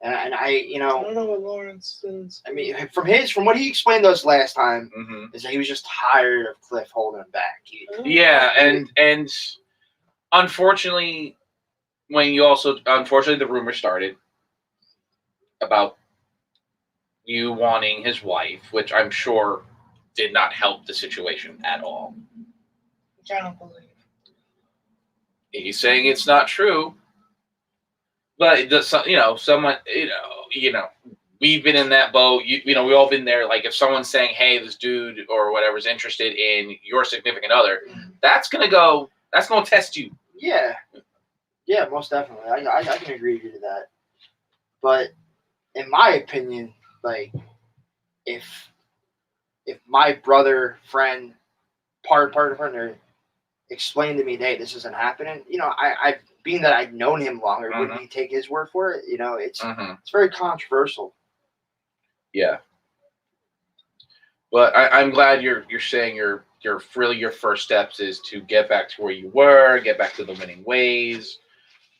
[SPEAKER 3] and I
[SPEAKER 1] I don't know what Lawrence is.
[SPEAKER 3] I mean, from what he explained to us last time,
[SPEAKER 4] Mm-hmm.
[SPEAKER 3] is that he was just tired of Cliff holding him back.
[SPEAKER 4] Yeah, and unfortunately, the rumor started about you wanting his wife, which I'm sure did not help the situation at all.
[SPEAKER 1] Which I don't believe.
[SPEAKER 4] He's saying it's not true, but someone, we've been in that boat. We all been there. Like if someone's saying, "Hey, this dude or whatever's interested in your significant other," that's gonna test you.
[SPEAKER 3] Yeah, most definitely. I can agree to that. But in my opinion, like if my brother, friend, partner explained to me, "Hey, this isn't happening," I being that I'd known him longer, wouldn't he take his word for it? It's very controversial.
[SPEAKER 4] Yeah, but I'm glad you're saying your first steps is to get back to where you were, get back to the winning ways,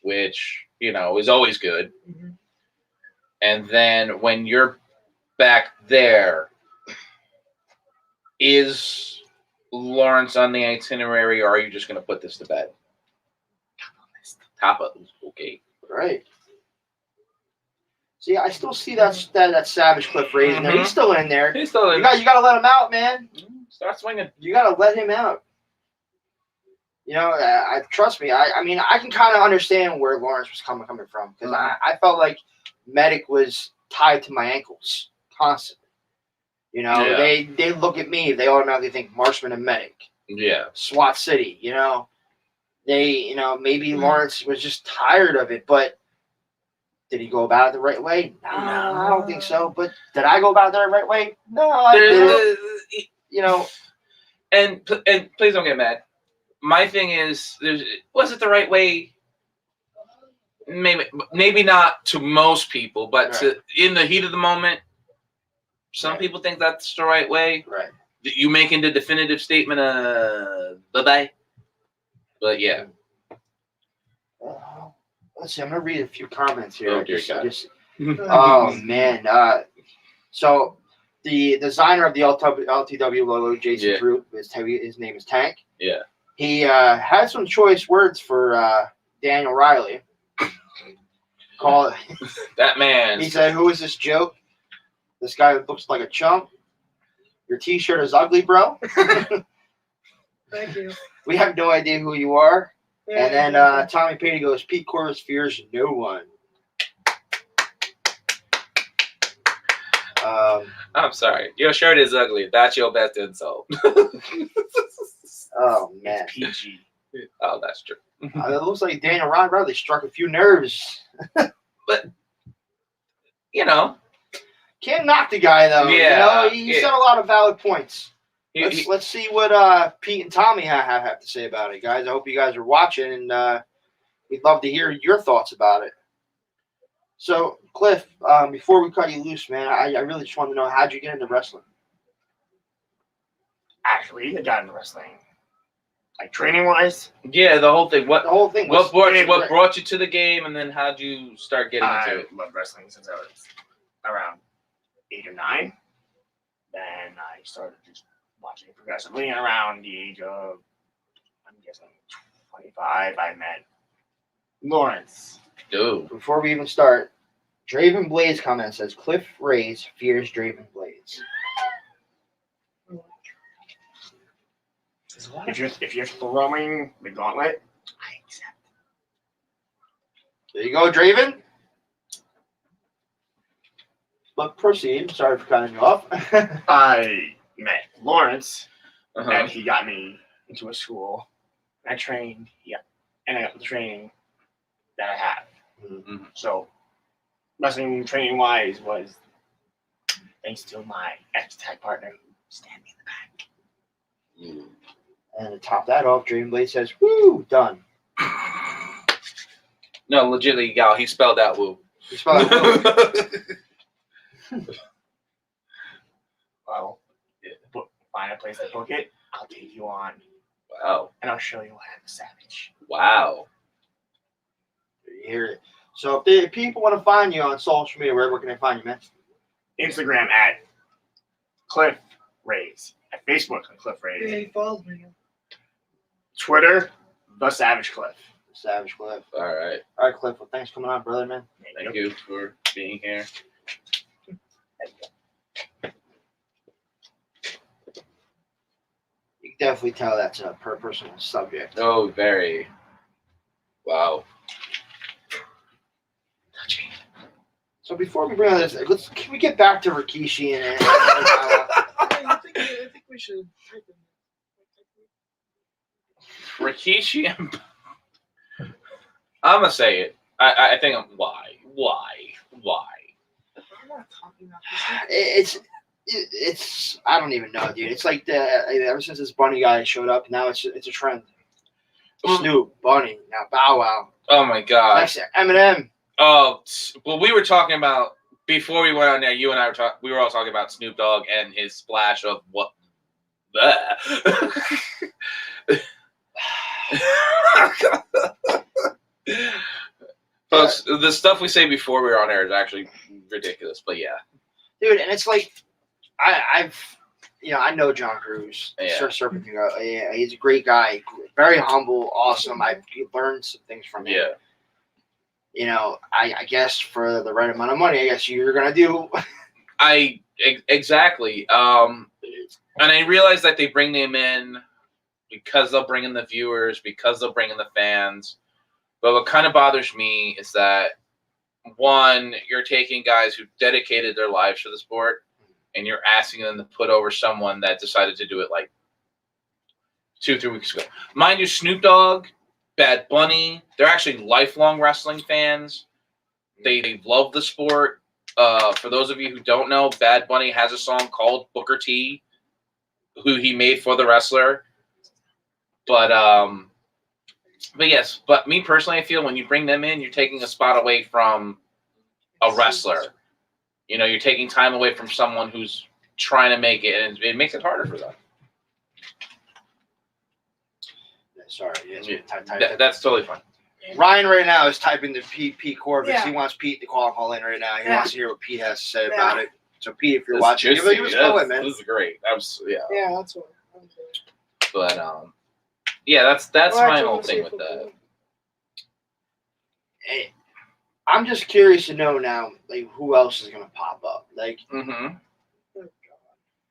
[SPEAKER 4] which is always good.
[SPEAKER 1] Mm-hmm.
[SPEAKER 4] And then when you're back there, is Lawrence on the itinerary, or are you just going to put this to bed? Top of okay,
[SPEAKER 3] Right. See, I still see that Savage Cliff Ray in there. He's still in there.
[SPEAKER 4] he's still in.
[SPEAKER 3] You gotta let him out, man.
[SPEAKER 4] Start swinging.
[SPEAKER 3] You gotta let him out. Trust me. I mean, I can kind of understand where Lawrence was coming from because I felt like Medic was tied to my ankles constantly.
[SPEAKER 4] Yeah.
[SPEAKER 3] They look at me, they automatically think Marksman and Medic,
[SPEAKER 4] Yeah.
[SPEAKER 3] SWAT City. Maybe Lawrence was just tired of it, but did he go about it the right way? No, I don't think so. But did I go about it the right way? No, I didn't.
[SPEAKER 4] And please don't get mad. My thing is, was it the right way? Maybe not to most people, but
[SPEAKER 3] Right.
[SPEAKER 4] In the heat of the moment, some
[SPEAKER 3] Right.
[SPEAKER 4] people think that's the right way.
[SPEAKER 3] Right.
[SPEAKER 4] You making the definitive statement, bye-bye. But yeah.
[SPEAKER 3] let's see. I'm gonna read a few comments here.
[SPEAKER 4] Oh, dear God.
[SPEAKER 3] Oh man. So the designer of the LTW logo, Jason
[SPEAKER 4] Yeah.
[SPEAKER 3] Drew, his name is Tank.
[SPEAKER 4] Yeah.
[SPEAKER 3] He had some choice words for Daniel Riley. Call
[SPEAKER 4] That man.
[SPEAKER 3] He said, "Who is this joke? This guy looks like a chump. Your T-shirt is ugly, bro.
[SPEAKER 1] Thank you.
[SPEAKER 3] We have no idea who you are."
[SPEAKER 1] Yeah,
[SPEAKER 3] And then
[SPEAKER 1] yeah.
[SPEAKER 3] Tommy Petey goes, "Pete Corvus fears no one."
[SPEAKER 4] I'm sorry. Your shirt is ugly. That's your best insult.
[SPEAKER 3] Oh man,
[SPEAKER 6] It's PG.
[SPEAKER 4] Oh, that's true.
[SPEAKER 3] It looks like Daniel Riley struck a few nerves.
[SPEAKER 4] You know,
[SPEAKER 3] Can't knock the guy though.
[SPEAKER 4] Yeah,
[SPEAKER 3] You know, he
[SPEAKER 4] yeah.
[SPEAKER 3] said a lot of valid points.
[SPEAKER 4] he-
[SPEAKER 3] Let's see what Pete and Tommy have to say about it, guys. I hope you guys are watching, and we'd love to hear your thoughts about it. So, Cliff, before we cut you loose, man, I really just want to know, how'd you get into wrestling?
[SPEAKER 6] Actually, I got into wrestling. Like training wise,
[SPEAKER 4] yeah, the whole thing.
[SPEAKER 3] The whole thing was
[SPEAKER 4] What brought you to the game, and then how'd you start getting into
[SPEAKER 6] I
[SPEAKER 4] it?
[SPEAKER 6] loved wrestling since I was around 8 or 9. Then I started just watching progressively, and around the age of, I'm guessing, 25, I met Lawrence.
[SPEAKER 4] Dude,
[SPEAKER 3] Before we even start, Draven Blaze comment says Cliff Rays fears Draven Blaze.
[SPEAKER 6] If you're throwing the gauntlet, I accept.
[SPEAKER 3] There you go, Draven. But proceed. Sorry for cutting you off.
[SPEAKER 6] I met Lawrence,
[SPEAKER 4] uh-huh.
[SPEAKER 6] and he got me into a school. I trained, and I got the training that I have.
[SPEAKER 4] Mhm.
[SPEAKER 6] So, wrestling training wise was thanks to my ex-tag partner who stabbed me in the back.
[SPEAKER 3] And to top that off, Draven Blaze says, "Woo, done."
[SPEAKER 4] No, legitimately, y'all. He spelled out "woo."
[SPEAKER 3] He spelled it woo.
[SPEAKER 6] Well, find a place to book it. I'll take you on,
[SPEAKER 4] Wow.
[SPEAKER 6] and I'll show you why I'm a savage.
[SPEAKER 4] Wow.
[SPEAKER 3] You hear it. So if people want to find you on social media, where can they find you, man?
[SPEAKER 6] Instagram at Cliff Rays. At Facebook, Cliff Rays.
[SPEAKER 1] Yeah, he follows me.
[SPEAKER 6] Twitter, The Savage Cliff.
[SPEAKER 3] Savage Cliff.
[SPEAKER 4] All right.
[SPEAKER 3] All right, Cliff. Well, thanks for coming on, brother, man.
[SPEAKER 4] Thank you for being here.
[SPEAKER 3] You can definitely tell that's a personal subject.
[SPEAKER 4] Oh, very. Wow.
[SPEAKER 3] So before we bring on this, can we get back to Rikishi and
[SPEAKER 1] I think we should.
[SPEAKER 4] Rikishi and I'm gonna say it. I think why?
[SPEAKER 1] I'm not talking about this.
[SPEAKER 3] it's I don't even know, dude. It's like ever since this Bunny guy showed up, now it's a trend. Snoop, Bunny, now Bow Wow,
[SPEAKER 4] Oh my God.
[SPEAKER 3] next Eminem.
[SPEAKER 4] Oh, well, we were talking about before we went on there. You and I were talking. We were all talking about Snoop Dogg and his splash of what. Folks, the stuff we say before we were on air is actually ridiculous. But yeah,
[SPEAKER 3] Dude, and it's like I know John Cruz,
[SPEAKER 4] Yeah.
[SPEAKER 3] Serpent. Yeah, he's a great guy, very humble, awesome. I learned some things from him.
[SPEAKER 4] yeah.
[SPEAKER 3] You know, I guess for the right amount of money, I guess you're gonna do.
[SPEAKER 4] Exactly. And I realize that they bring them in because they'll bring in the viewers, because they'll bring in the fans. But what kind of bothers me is that, one, you're taking guys who dedicated their lives to the sport, and you're asking them to put over someone that decided to do it like 2-3 weeks ago. Mind you, Snoop Dogg, Bad Bunny, they're actually lifelong wrestling fans. They love the sport. For those of you who don't know, Bad Bunny has a song called Booker T, who he made for the wrestler. But yes, but me personally, I feel when you bring them in, you're taking a spot away from a wrestler. You know, you're taking time away from someone who's trying to make it, and it makes it harder for them.
[SPEAKER 3] Sorry,
[SPEAKER 4] That's totally fine.
[SPEAKER 3] Ryan right now is typing to Pete Corvus.
[SPEAKER 1] Yeah.
[SPEAKER 3] He wants Pete to call in right now. He
[SPEAKER 1] Yeah.
[SPEAKER 3] wants to hear what Pete has to say
[SPEAKER 1] Yeah.
[SPEAKER 3] about it. So Pete, if you're
[SPEAKER 4] That's
[SPEAKER 3] watching,
[SPEAKER 4] juicy.
[SPEAKER 3] give us a call in, man.
[SPEAKER 4] This is great.
[SPEAKER 1] Yeah, that's what.
[SPEAKER 4] But yeah, that's
[SPEAKER 1] Alright,
[SPEAKER 4] my
[SPEAKER 1] so
[SPEAKER 4] whole
[SPEAKER 1] we'll see
[SPEAKER 4] thing
[SPEAKER 1] if
[SPEAKER 4] with
[SPEAKER 1] we
[SPEAKER 4] that.
[SPEAKER 1] can-
[SPEAKER 3] Hey, I'm just curious to know now, like, who else is gonna pop up? Like,
[SPEAKER 4] Mm-hmm.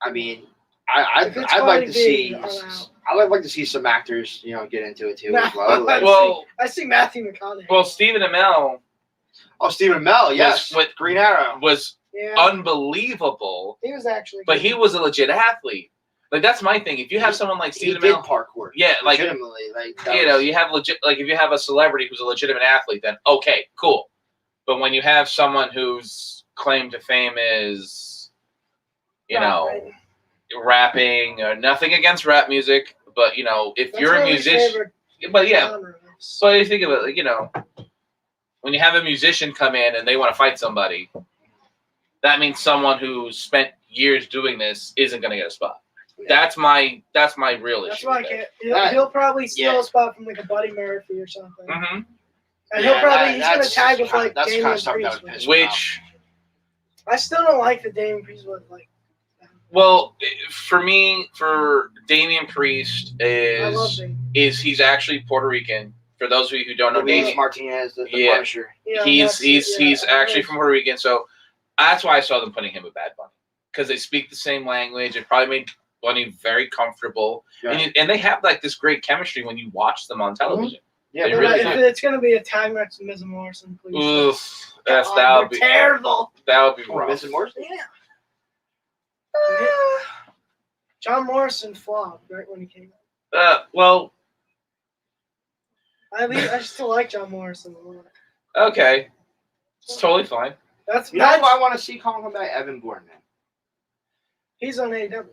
[SPEAKER 3] I mean, I'd
[SPEAKER 1] If it's
[SPEAKER 3] like
[SPEAKER 1] Cardi
[SPEAKER 3] to
[SPEAKER 1] B,
[SPEAKER 3] see.
[SPEAKER 1] I'm out.
[SPEAKER 3] I'd like to see some actors, get into it too
[SPEAKER 1] Nah.
[SPEAKER 3] as well. Like,
[SPEAKER 4] Well,
[SPEAKER 1] I see Matthew McConaughey.
[SPEAKER 4] well, Stephen Amell
[SPEAKER 3] oh, Stephen Amell, yes,
[SPEAKER 4] with
[SPEAKER 3] Green Arrow.
[SPEAKER 4] was
[SPEAKER 1] yeah,
[SPEAKER 4] unbelievable,
[SPEAKER 1] he was actually.
[SPEAKER 4] but
[SPEAKER 1] good.
[SPEAKER 4] he was a legit athlete. Like that's my thing. If you have someone like
[SPEAKER 3] He
[SPEAKER 4] Stephen
[SPEAKER 3] did
[SPEAKER 4] Amell,
[SPEAKER 3] parkour.
[SPEAKER 4] yeah, like
[SPEAKER 3] legitimately, like that
[SPEAKER 4] you know,
[SPEAKER 3] was-
[SPEAKER 4] you have legit. Like if you have a celebrity who's a legitimate athlete, then okay, cool. But when you have someone whose claim to fame is, rapping, nothing against rap music, but if
[SPEAKER 1] That's
[SPEAKER 4] you're
[SPEAKER 1] my
[SPEAKER 4] a
[SPEAKER 1] least
[SPEAKER 4] musician,
[SPEAKER 1] favorite
[SPEAKER 4] but yeah,
[SPEAKER 1] genre.
[SPEAKER 4] so you think of it, like, when you have a musician come in and they want to fight somebody, that means someone who spent years doing this isn't going to get a spot. That's my real
[SPEAKER 1] That's
[SPEAKER 4] issue.
[SPEAKER 1] why I can't. He'll probably steal a spot from like a Buddy Murphy or something.
[SPEAKER 4] Mm-hmm.
[SPEAKER 1] And
[SPEAKER 3] Yeah,
[SPEAKER 1] he's gonna tag with like
[SPEAKER 3] that's
[SPEAKER 1] Damian
[SPEAKER 3] kind of something that
[SPEAKER 1] Priest.
[SPEAKER 3] would piss me off.
[SPEAKER 4] Which,
[SPEAKER 1] I still don't like the Damian Priest one. Like,
[SPEAKER 4] well, for me, for Damian Priest
[SPEAKER 1] I love Damian.
[SPEAKER 4] he's actually Puerto Rican. For those of you who don't know,
[SPEAKER 3] Luis
[SPEAKER 4] Damian,
[SPEAKER 3] Martinez, the
[SPEAKER 4] Yeah.
[SPEAKER 3] Punisher.
[SPEAKER 1] Yeah,
[SPEAKER 4] he's
[SPEAKER 1] that's- yeah,
[SPEAKER 4] actually from Puerto Rican, so that's why I saw them putting him with Bad Bunny, because they speak the same language. It probably made Bunny very comfortable,
[SPEAKER 3] Right.
[SPEAKER 4] and they have like this great chemistry when you watch them on television.
[SPEAKER 3] Yeah,
[SPEAKER 4] They
[SPEAKER 1] But
[SPEAKER 4] really
[SPEAKER 1] if
[SPEAKER 4] do.
[SPEAKER 1] it's gonna be a tag match with Miz and Morrison, please.
[SPEAKER 4] Oof,
[SPEAKER 1] they're
[SPEAKER 4] that would be
[SPEAKER 1] terrible.
[SPEAKER 4] rough.
[SPEAKER 3] Mr. Morrison.
[SPEAKER 1] Yeah. John Morrison flopped right when he came out.
[SPEAKER 4] Well,
[SPEAKER 1] I still like John Morrison a lot.
[SPEAKER 4] okay, it's totally fine.
[SPEAKER 1] That's
[SPEAKER 3] You know who I want to see come back? Evan Bourne, man.
[SPEAKER 1] he's on AEW.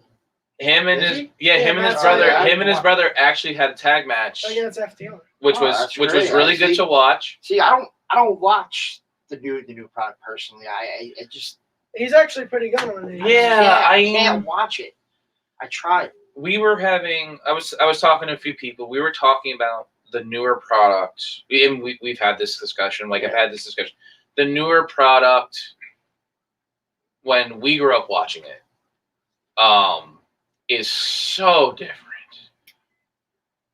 [SPEAKER 4] Him and
[SPEAKER 1] Is
[SPEAKER 4] his
[SPEAKER 1] he?
[SPEAKER 4] him and his
[SPEAKER 1] that's
[SPEAKER 4] brother.
[SPEAKER 3] right.
[SPEAKER 4] Him and his brother actually had a tag match,
[SPEAKER 1] Against FTR.
[SPEAKER 4] which
[SPEAKER 3] Oh,
[SPEAKER 4] was
[SPEAKER 3] that's
[SPEAKER 4] which
[SPEAKER 3] great.
[SPEAKER 4] was really good
[SPEAKER 3] See-
[SPEAKER 4] to watch.
[SPEAKER 3] See, I don't watch the new product personally. I just
[SPEAKER 1] He's actually pretty good on AEW.
[SPEAKER 4] Yeah,
[SPEAKER 3] I
[SPEAKER 4] I
[SPEAKER 3] can't watch it. I tried.
[SPEAKER 4] We were having. I was talking to a few people. We were talking about the newer product. And we've had this discussion. Like I've had this discussion. The newer product, when we grew up watching it, is so different.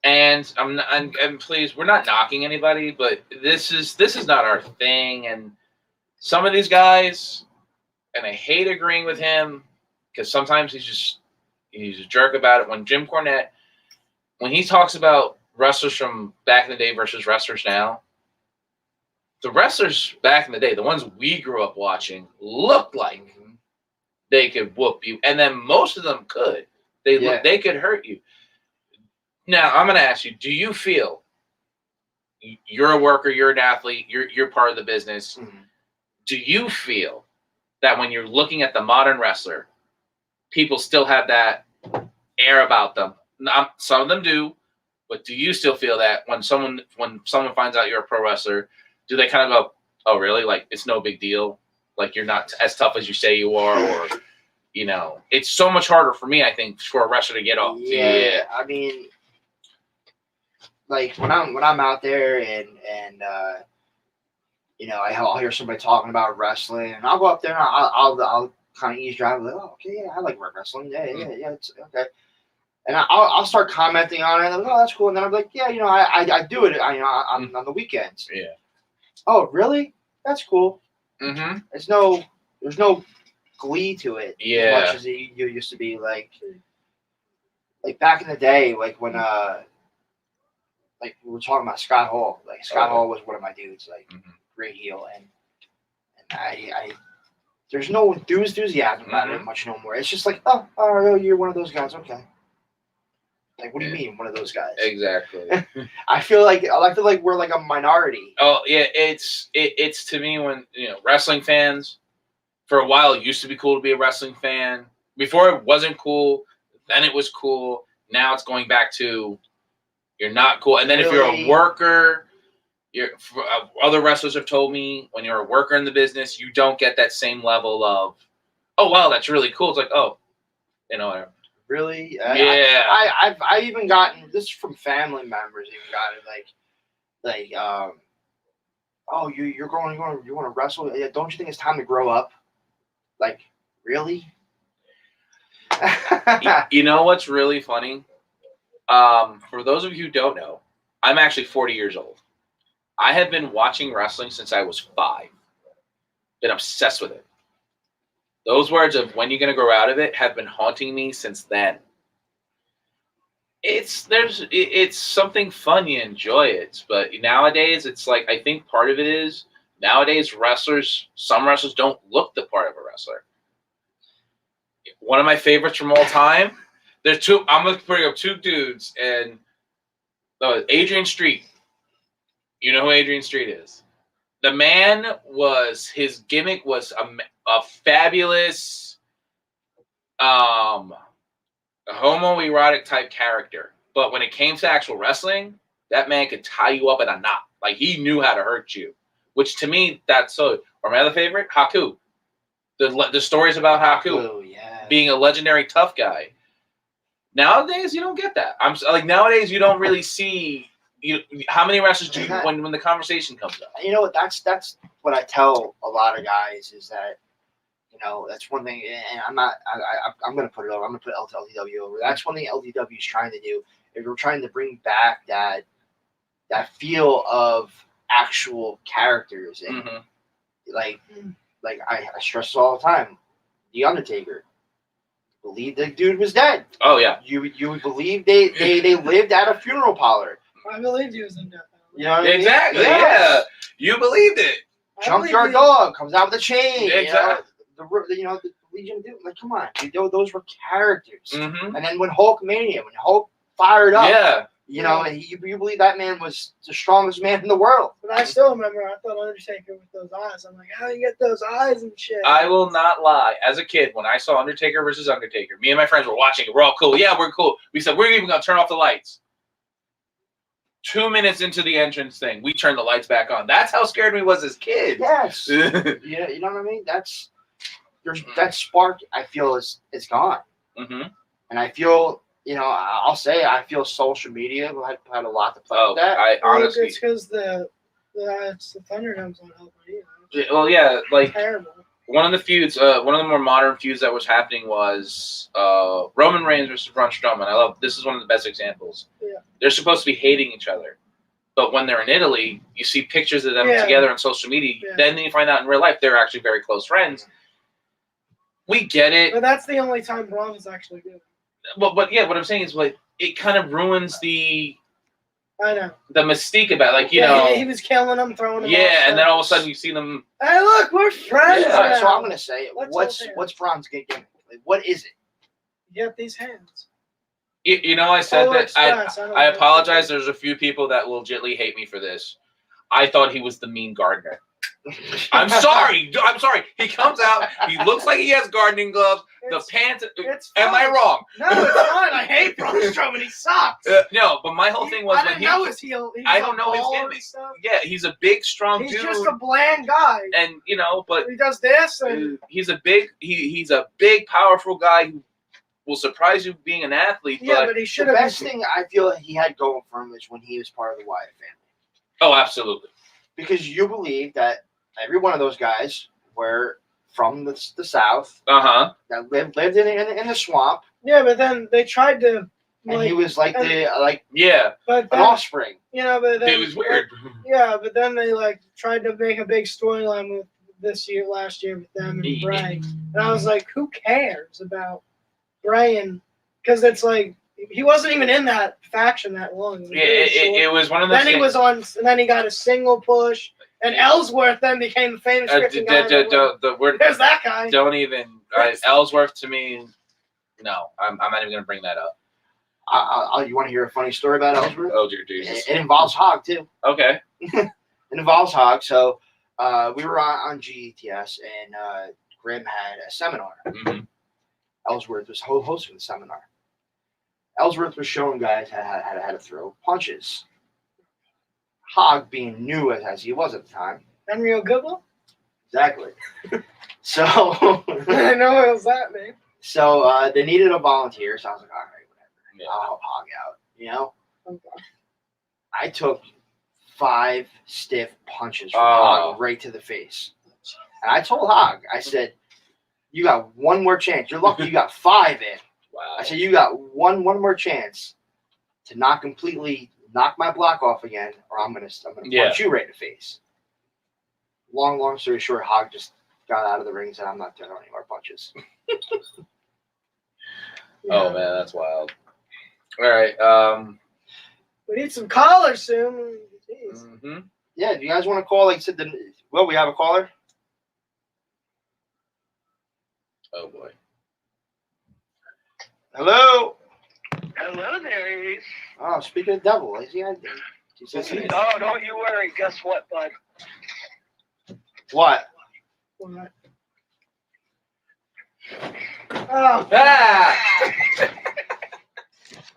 [SPEAKER 4] And I'm pleased. We're not knocking anybody, but this is not our thing. And some of these guys, and I hate agreeing with him because sometimes he's a jerk about it. When Jim Cornette, when he talks about wrestlers from back in the day versus wrestlers now, the wrestlers back in the day, the ones we grew up watching, looked like they could whoop you, and then most of them could. They could hurt you. Now I'm going to ask you: do you feel you're a worker, you're an athlete, you're part of the business?
[SPEAKER 3] Mm-hmm.
[SPEAKER 4] Do you feel that when you're looking at the modern wrestler, people still have that air about them? Some of them do, but do you still feel that when someone finds out you're a pro wrestler, do they kind of go, "Oh, really? Like it's no big deal. Like you're not as tough as you say you are," or it's so much harder for me, I think, for a wrestler to get off.
[SPEAKER 3] Yeah, I mean, like when I'm out there and I'll hear somebody talking about wrestling, and I'll go up there and I'll kind of eavesdrop, like, oh, okay, yeah, I like wrestling, yeah, it's okay, and I'll start commenting on it, like, oh, that's cool, and then I'm like, yeah, I do it, on the weekends.
[SPEAKER 4] Yeah.
[SPEAKER 3] Oh, really? That's cool.
[SPEAKER 4] Mm-hmm.
[SPEAKER 3] There's no glee to it.
[SPEAKER 4] Yeah.
[SPEAKER 3] As much as you used to be like back in the day, like when like we were talking about Scott Hall. Like Scott Hall was one of my dudes, like great heel, and I there's no enthusiasm about it much no more. It's just like, oh, you're one of those guys, okay. Like, what do you mean, one of those guys?
[SPEAKER 4] Exactly.
[SPEAKER 3] I feel like we're like a minority.
[SPEAKER 4] Oh yeah, it's to me when wrestling fans, for a while it used to be cool to be a wrestling fan. Before it wasn't cool, then it was cool. Now it's going back to you're not cool. And then if you're a worker, other wrestlers have told me when you're a worker in the business, you don't get that same level of, oh wow, that's really cool. It's like, oh, whatever.
[SPEAKER 3] Really?
[SPEAKER 4] Yeah.
[SPEAKER 3] I even gotten this from family members. Even got it like, like, oh, you want to wrestle? Yeah, don't you think it's time to grow up? Like, really?
[SPEAKER 4] You know what's really funny? For those of you who don't know, I'm actually 40 years old. I have been watching wrestling since I was 5. Been obsessed with it. Those words of "when you're gonna grow out of it" have been haunting me since then. It's something fun, you enjoy it, but nowadays it's like, I think part of it is nowadays some wrestlers don't look the part of a wrestler. One of my favorites from all time, there's two. I'm gonna bring up 2 dudes, and Adrian Street. You know who Adrian Street is? The man his gimmick was a fabulous homoerotic type character. But when it came to actual wrestling, that man could tie you up in a knot. Like, he knew how to hurt you. Which, to me, that's so. Or my other favorite, Haku. The stories about Haku
[SPEAKER 3] Yeah.
[SPEAKER 4] being a legendary tough guy. Nowadays, you don't get that. Nowadays you don't really see. How many wrestlers do you when the conversation comes up?
[SPEAKER 3] You know what? That's what I tell a lot of guys is that, that's one thing. And I'm going to put it over. I'm going to put LTW over. That's one thing LTW is trying to do. If we're trying to bring back that feel of actual characters, and like I stress this all the time. The Undertaker. Believe the dude was dead.
[SPEAKER 4] Oh yeah.
[SPEAKER 3] You believe they lived at a funeral parlor.
[SPEAKER 1] I believed he was in death.
[SPEAKER 3] You know what I mean?
[SPEAKER 4] Exactly.
[SPEAKER 3] Yes.
[SPEAKER 4] Yeah. You believed it.
[SPEAKER 3] Junkyard Dog comes out with a chain.
[SPEAKER 4] Exactly.
[SPEAKER 3] The Legion of Doom. Like, come on, dude, those were characters.
[SPEAKER 4] Mm-hmm.
[SPEAKER 3] And then when Hulk fired up,
[SPEAKER 4] Yeah.
[SPEAKER 3] and you believe that man was the strongest man in the world.
[SPEAKER 1] But I still remember, I thought Undertaker with those eyes. I'm like, how do you get those eyes and shit?
[SPEAKER 4] I will not lie. As a kid, when I saw Undertaker versus Undertaker, me and my friends were watching it. We're all cool. Yeah, we're cool. We said, we're even going to turn off the lights. 2 minutes into the entrance thing, we turned the lights back on. That's how scared we was as kids.
[SPEAKER 3] Yes. Yeah, you know what I mean? That spark, I feel, is gone.
[SPEAKER 4] Mm-hmm.
[SPEAKER 3] And I feel, I'll say, I feel social media had a lot to play with that.
[SPEAKER 4] I honestly.
[SPEAKER 1] It's because the Thunderdome's not helping either.
[SPEAKER 4] Well, yeah, like
[SPEAKER 1] Terrible.
[SPEAKER 4] one of the feuds, one of the more modern feuds that was happening was Roman Reigns versus Braun Strowman. This is one of the best examples.
[SPEAKER 1] Yeah.
[SPEAKER 4] They're supposed to be hating each other, but when they're in Italy, you see pictures of them together on social media.
[SPEAKER 1] Yeah.
[SPEAKER 4] Then you find out in real life they're actually very close friends. We get it.
[SPEAKER 1] But that's the only time Braun is actually good.
[SPEAKER 4] But yeah, what I'm saying is, like, it kind of ruins the mystique about it. Like,
[SPEAKER 1] he was killing them, throwing them.
[SPEAKER 4] Yeah, and then all of a sudden you see them.
[SPEAKER 1] Hey, look, we're friends.
[SPEAKER 4] Yeah.
[SPEAKER 3] All right,
[SPEAKER 1] now.
[SPEAKER 3] so I'm gonna say,
[SPEAKER 1] What's
[SPEAKER 3] what's Braun's gimmick? Like, what is it?
[SPEAKER 1] You have these hands.
[SPEAKER 4] I said
[SPEAKER 1] Polar
[SPEAKER 4] that.
[SPEAKER 1] Express,
[SPEAKER 4] I apologize. There's a few people that will legitimately hate me for this. I thought he was the mean gardener. I'm sorry. He comes out. He looks like he has gardening gloves. The pants. Am I wrong?
[SPEAKER 1] No, it's fine. I hate Braun Strowman. He sucks.
[SPEAKER 4] No, but my whole thing was
[SPEAKER 1] I didn't know his heel.
[SPEAKER 4] I don't know his gimmick. Yeah, he's a big, strong
[SPEAKER 1] He's
[SPEAKER 4] dude.
[SPEAKER 1] just a bland guy.
[SPEAKER 4] And but
[SPEAKER 1] he does this, and
[SPEAKER 4] he's a big, powerful guy who will surprise you being an athlete.
[SPEAKER 1] yeah, but he should
[SPEAKER 3] The
[SPEAKER 1] have.
[SPEAKER 3] best thing I feel he had going for him is when he was part of the Wyatt family.
[SPEAKER 4] Oh, absolutely.
[SPEAKER 3] Because you believe that every one of those guys were from the South.
[SPEAKER 4] Uh-huh.
[SPEAKER 3] That lived in the swamp.
[SPEAKER 1] Yeah, but then they tried to.
[SPEAKER 3] And he was like
[SPEAKER 4] yeah,
[SPEAKER 1] but
[SPEAKER 3] an
[SPEAKER 1] then,
[SPEAKER 3] offspring.
[SPEAKER 1] But then
[SPEAKER 4] it was weird.
[SPEAKER 1] Yeah, but then they tried to make a big storyline with last year with them and Bray, and I was like, who cares about Bray? And because it's like he wasn't even in that faction that long.
[SPEAKER 4] Yeah, it was one of those.
[SPEAKER 1] Then he was on, and then he got a single push, and Ellsworth then became the famous Christian guy. There's that guy.
[SPEAKER 4] Don't even Ellsworth to me. No, I'm not even gonna bring that up.
[SPEAKER 3] You want to hear a funny story about Ellsworth?
[SPEAKER 4] Oh dear Jesus!
[SPEAKER 3] It involves Hog too.
[SPEAKER 4] Okay.
[SPEAKER 3] It involves Hog. So we were on GETS, and Grim had a seminar.
[SPEAKER 4] Mm-hmm.
[SPEAKER 3] Ellsworth was hosting the seminar. Ellsworth was showing guys how to throw punches. Hog, being new as he was at the time.
[SPEAKER 1] Henry Goodwill?
[SPEAKER 3] Exactly. So
[SPEAKER 1] I know it was that name.
[SPEAKER 3] So they needed a volunteer, so I was like, all right, whatever.
[SPEAKER 4] Yeah.
[SPEAKER 3] I'll help Hog out,
[SPEAKER 1] Okay.
[SPEAKER 3] I took 5 stiff punches from
[SPEAKER 4] Oh.
[SPEAKER 3] Hog right to the face. And I told Hog, I said, you got one more chance. You're lucky you got 5 in.
[SPEAKER 4] Wow.
[SPEAKER 3] I said, you got one more chance to not completely knock my block off again, or I'm gonna
[SPEAKER 4] Yeah.
[SPEAKER 3] punch you right in the face. Long story short, Hog just got out of the ring and said, I'm not throwing any more punches.
[SPEAKER 4] Oh man, that's wild. All right.
[SPEAKER 1] We need some callers soon. Jeez.
[SPEAKER 4] Mhm.
[SPEAKER 3] Yeah, do you guys want to call? Like I said, well, we have a caller.
[SPEAKER 4] Oh boy.
[SPEAKER 3] Hello.
[SPEAKER 7] Hello there, Ace.
[SPEAKER 3] Oh, speaking of the devil, is he?
[SPEAKER 7] Oh, don't you worry. Guess what, bud?
[SPEAKER 3] What?
[SPEAKER 1] What? Oh,
[SPEAKER 4] Ah!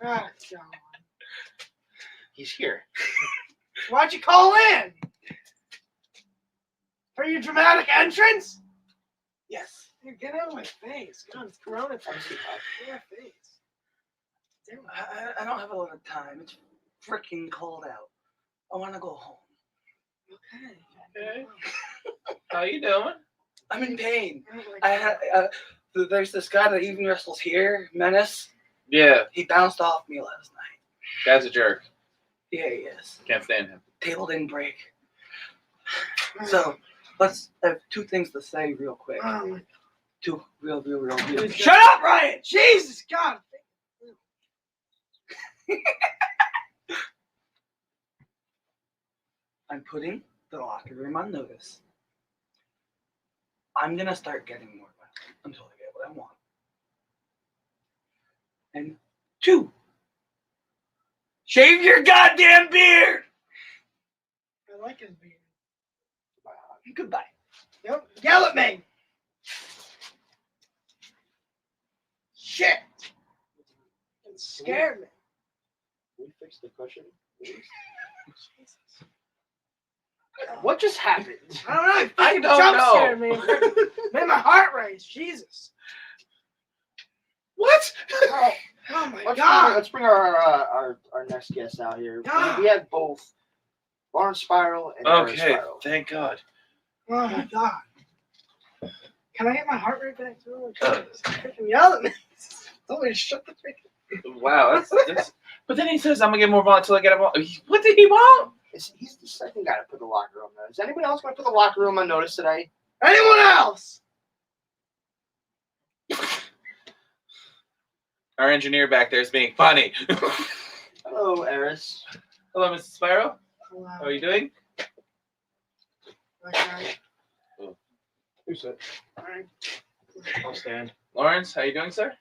[SPEAKER 1] God.
[SPEAKER 3] He's here.
[SPEAKER 1] Why'd you call in? For your dramatic entrance?
[SPEAKER 7] Yes.
[SPEAKER 1] Dude, get out of my face. God, it's coronavirus. Get out of my face. Damn it.
[SPEAKER 7] I don't have a lot of time. It's freaking cold out. I want to go home.
[SPEAKER 1] Okay.
[SPEAKER 4] How you doing?
[SPEAKER 7] I'm in pain.
[SPEAKER 1] Oh my
[SPEAKER 7] I had there's this guy that even wrestles here, Menace.
[SPEAKER 4] Yeah,
[SPEAKER 7] He bounced off me last night.
[SPEAKER 4] guy's a jerk.
[SPEAKER 7] Yeah, he is.
[SPEAKER 4] Can't stand him.
[SPEAKER 7] Table didn't break. So I have 2 things to say real quick.
[SPEAKER 1] Oh my
[SPEAKER 7] 2 real.
[SPEAKER 1] Dude,
[SPEAKER 7] Shut up, Ryan!
[SPEAKER 1] Jesus, God.
[SPEAKER 7] I'm putting the locker room on notice. I'm gonna start getting more violent until I get what I want. And 2, shave your goddamn beard!
[SPEAKER 1] I like his beard.
[SPEAKER 7] Goodbye.
[SPEAKER 1] Yep. Yell at me. Shit. It scared me.
[SPEAKER 3] Can we fix the cushion, please? What just happened?
[SPEAKER 1] I don't know. He
[SPEAKER 4] I
[SPEAKER 1] fucking
[SPEAKER 4] don't
[SPEAKER 1] jump
[SPEAKER 4] know.
[SPEAKER 1] scared me. Made my heart race. Jesus.
[SPEAKER 4] What?
[SPEAKER 1] Oh my
[SPEAKER 3] Let's
[SPEAKER 1] God.
[SPEAKER 3] bring our next guest out here. We have both Lawrence Spiral and Aaron
[SPEAKER 4] Okay,
[SPEAKER 3] Spiral.
[SPEAKER 4] thank God.
[SPEAKER 1] Oh my God. Can I get my heart rate back too? Freaking yell at me. Tell me to shut the freaking.
[SPEAKER 4] Wow, that's. But then he says, "I'm gonna get more violent until I get him." What did he want?
[SPEAKER 3] He's the second guy to put the locker room on notice. Is anyone else going to put the locker room on notice today?
[SPEAKER 1] Anyone else?
[SPEAKER 4] Our engineer back there is being funny.
[SPEAKER 3] Hello, Eris.
[SPEAKER 4] Hello, Mr. Spiral.
[SPEAKER 1] Hello.
[SPEAKER 4] How are you doing?
[SPEAKER 1] Okay.
[SPEAKER 2] Who said?
[SPEAKER 1] All right.
[SPEAKER 2] I'll stand.
[SPEAKER 4] Lawrence, how are you doing, sir?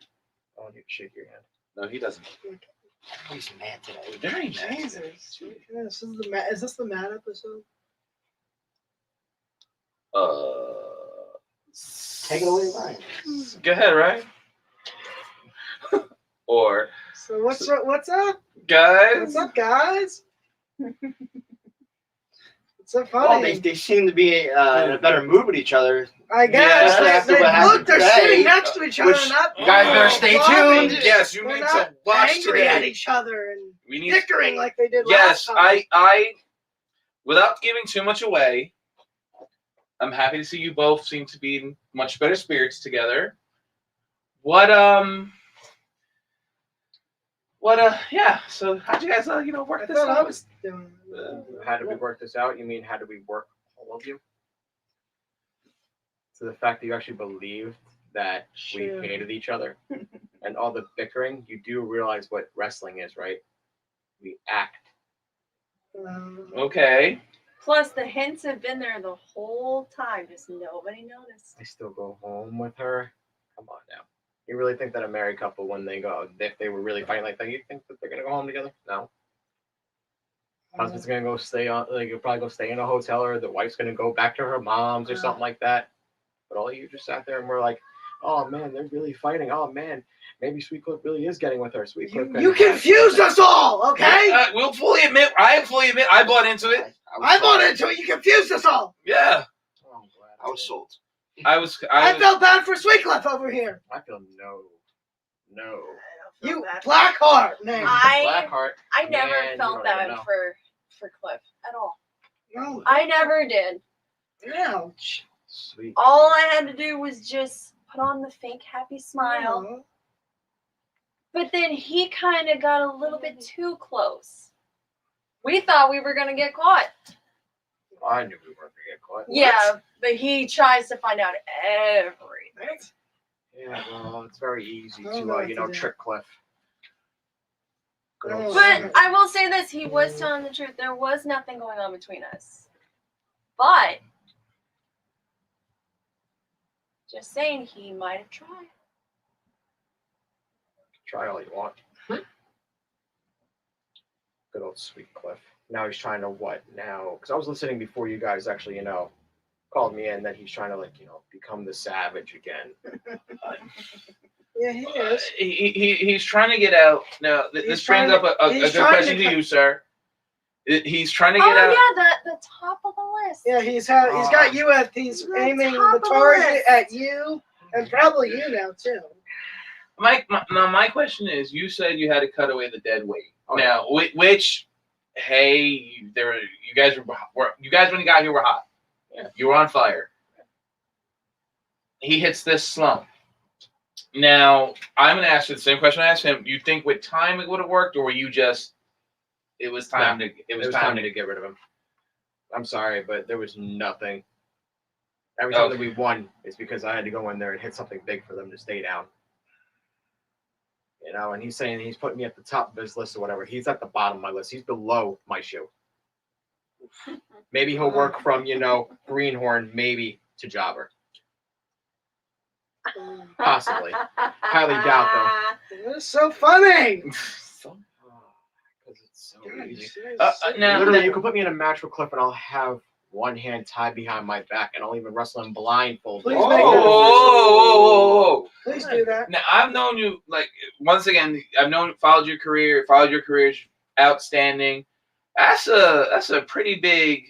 [SPEAKER 2] I want you to shake your hand.
[SPEAKER 4] No, he doesn't.
[SPEAKER 3] He's mad today.
[SPEAKER 4] Very nice.
[SPEAKER 1] Jesus. Is this the mad episode?
[SPEAKER 3] Take it away, Ryan.
[SPEAKER 4] Go ahead, Ryan. Or
[SPEAKER 1] So what's up? What's up?
[SPEAKER 4] guys.
[SPEAKER 1] What's up, guys? What's up,
[SPEAKER 3] Well,
[SPEAKER 1] funny?
[SPEAKER 3] they seem to be in a better mood with each other.
[SPEAKER 1] I guess
[SPEAKER 3] Yeah, after
[SPEAKER 1] they
[SPEAKER 3] what happened
[SPEAKER 1] look. They're
[SPEAKER 3] today,
[SPEAKER 1] sitting next to each other.
[SPEAKER 3] which
[SPEAKER 1] Not
[SPEAKER 3] you guys better stay
[SPEAKER 1] flopping.
[SPEAKER 3] tuned.
[SPEAKER 4] Yes, you
[SPEAKER 1] They're
[SPEAKER 4] need
[SPEAKER 1] not
[SPEAKER 4] to watch
[SPEAKER 1] angry at
[SPEAKER 4] today.
[SPEAKER 1] each other and
[SPEAKER 4] We need.
[SPEAKER 1] bickering like they did
[SPEAKER 4] Yes,
[SPEAKER 1] last time.
[SPEAKER 4] I. Without giving too much away, I'm happy to see you both seem to be in much better spirits together. Yeah. So how'd you guys, work
[SPEAKER 1] I
[SPEAKER 4] this
[SPEAKER 1] thought I
[SPEAKER 4] out?
[SPEAKER 1] was doing.
[SPEAKER 2] How did we work this out? You mean how did we work all of you? So the fact that you actually believed that
[SPEAKER 1] Sure.
[SPEAKER 2] we hated each other and all the bickering, you do realize what wrestling is, right? We act.
[SPEAKER 4] Okay.
[SPEAKER 8] Plus, the hints have been there the whole time. Just nobody noticed.
[SPEAKER 2] I still go home with her. Come on now. You really think that a married couple, when they go, if they were really fighting like that, you think that they're gonna go home together? No. Husband's gonna go stay on, like, you'll probably go stay in a hotel, or the wife's gonna go back to her mom's or something like that. But all of you just sat there and were like, oh man, they're really fighting. Oh man, maybe Sweet Clip really is getting with her. Sweet Clip.
[SPEAKER 1] You confused us all, okay?
[SPEAKER 4] We'll fully admit. I bought into it.
[SPEAKER 1] I bought into it. You confused us all.
[SPEAKER 4] Yeah.
[SPEAKER 2] Oh, I'm glad
[SPEAKER 3] I was sold.
[SPEAKER 4] I
[SPEAKER 1] felt bad for Sweetcliff over here.
[SPEAKER 2] I feel no.
[SPEAKER 1] You Blackheart, name.
[SPEAKER 2] Blackheart.
[SPEAKER 8] I never
[SPEAKER 2] Man, you
[SPEAKER 8] felt
[SPEAKER 2] don't even
[SPEAKER 8] bad
[SPEAKER 2] know.
[SPEAKER 8] for for Cliff at all.
[SPEAKER 1] No.
[SPEAKER 8] I never did.
[SPEAKER 1] Ouch.
[SPEAKER 2] Sweet.
[SPEAKER 8] All I had to do was just put on the fake happy smile.
[SPEAKER 1] No.
[SPEAKER 8] But then he kind of got a little bit too close. We thought we were going to get caught.
[SPEAKER 2] I knew we weren't gonna get caught.
[SPEAKER 8] Yeah, but he tries to find out everything.
[SPEAKER 2] Yeah, well, it's very easy
[SPEAKER 1] I don't
[SPEAKER 2] to,
[SPEAKER 1] know what to do.
[SPEAKER 2] trick Cliff. Good old
[SPEAKER 1] Oh.
[SPEAKER 8] But I will say this, he was telling the truth. There was nothing going on between us. But, just saying, he might have tried.
[SPEAKER 2] Try all you want. Good old sweet Cliff. Now he's trying to what now? Because I was listening before you guys actually, called me in that he's trying to become the savage again.
[SPEAKER 1] Yeah, he is.
[SPEAKER 4] He's trying to get out. Now,
[SPEAKER 1] He's
[SPEAKER 4] this
[SPEAKER 1] trying
[SPEAKER 4] brings up
[SPEAKER 1] to-
[SPEAKER 4] a
[SPEAKER 1] he's
[SPEAKER 4] good
[SPEAKER 1] trying
[SPEAKER 4] question
[SPEAKER 1] to
[SPEAKER 4] to
[SPEAKER 1] cut-
[SPEAKER 4] you, sir. He's trying to
[SPEAKER 8] Oh,
[SPEAKER 4] get out.
[SPEAKER 8] yeah, the top of the list.
[SPEAKER 1] Yeah, he's got you at. He's
[SPEAKER 8] The
[SPEAKER 1] aiming
[SPEAKER 8] top
[SPEAKER 1] the
[SPEAKER 8] of the
[SPEAKER 1] target
[SPEAKER 8] list.
[SPEAKER 1] at you, and probably you now too.
[SPEAKER 4] My question is, you said you had to cut away the dead weight.
[SPEAKER 2] Oh,
[SPEAKER 4] Now, which, hey, you guys when you got here were hot.
[SPEAKER 2] Yeah.
[SPEAKER 4] You were on fire. He hits this slump. Now, I'm going to ask you the same question I asked him. You think with time it would have worked, or were you just? It was time to. It was time
[SPEAKER 2] to
[SPEAKER 4] to.
[SPEAKER 2] get rid of him. I'm sorry, but there was nothing. Every time that we won is because I had to go in there and hit something big for them to stay down. And he's saying he's putting me at the top of his list or whatever. He's at the bottom of my list. He's below my shoe. Maybe he'll work from, Greenhorn, maybe to Jobber. Possibly. Highly doubt,
[SPEAKER 1] It's so funny.
[SPEAKER 2] Because it's so easy.
[SPEAKER 4] Now-
[SPEAKER 2] Literally, you can put me in a match with Cliff and I'll have one hand tied behind my back and I'll even wrestle him blindfolded.
[SPEAKER 1] Please
[SPEAKER 4] Whoa,
[SPEAKER 1] make
[SPEAKER 4] whoa,
[SPEAKER 1] it-
[SPEAKER 4] whoa, whoa.
[SPEAKER 1] Please do that.
[SPEAKER 4] Now I've known you once again. Followed your career. Followed your career, outstanding. That's a pretty big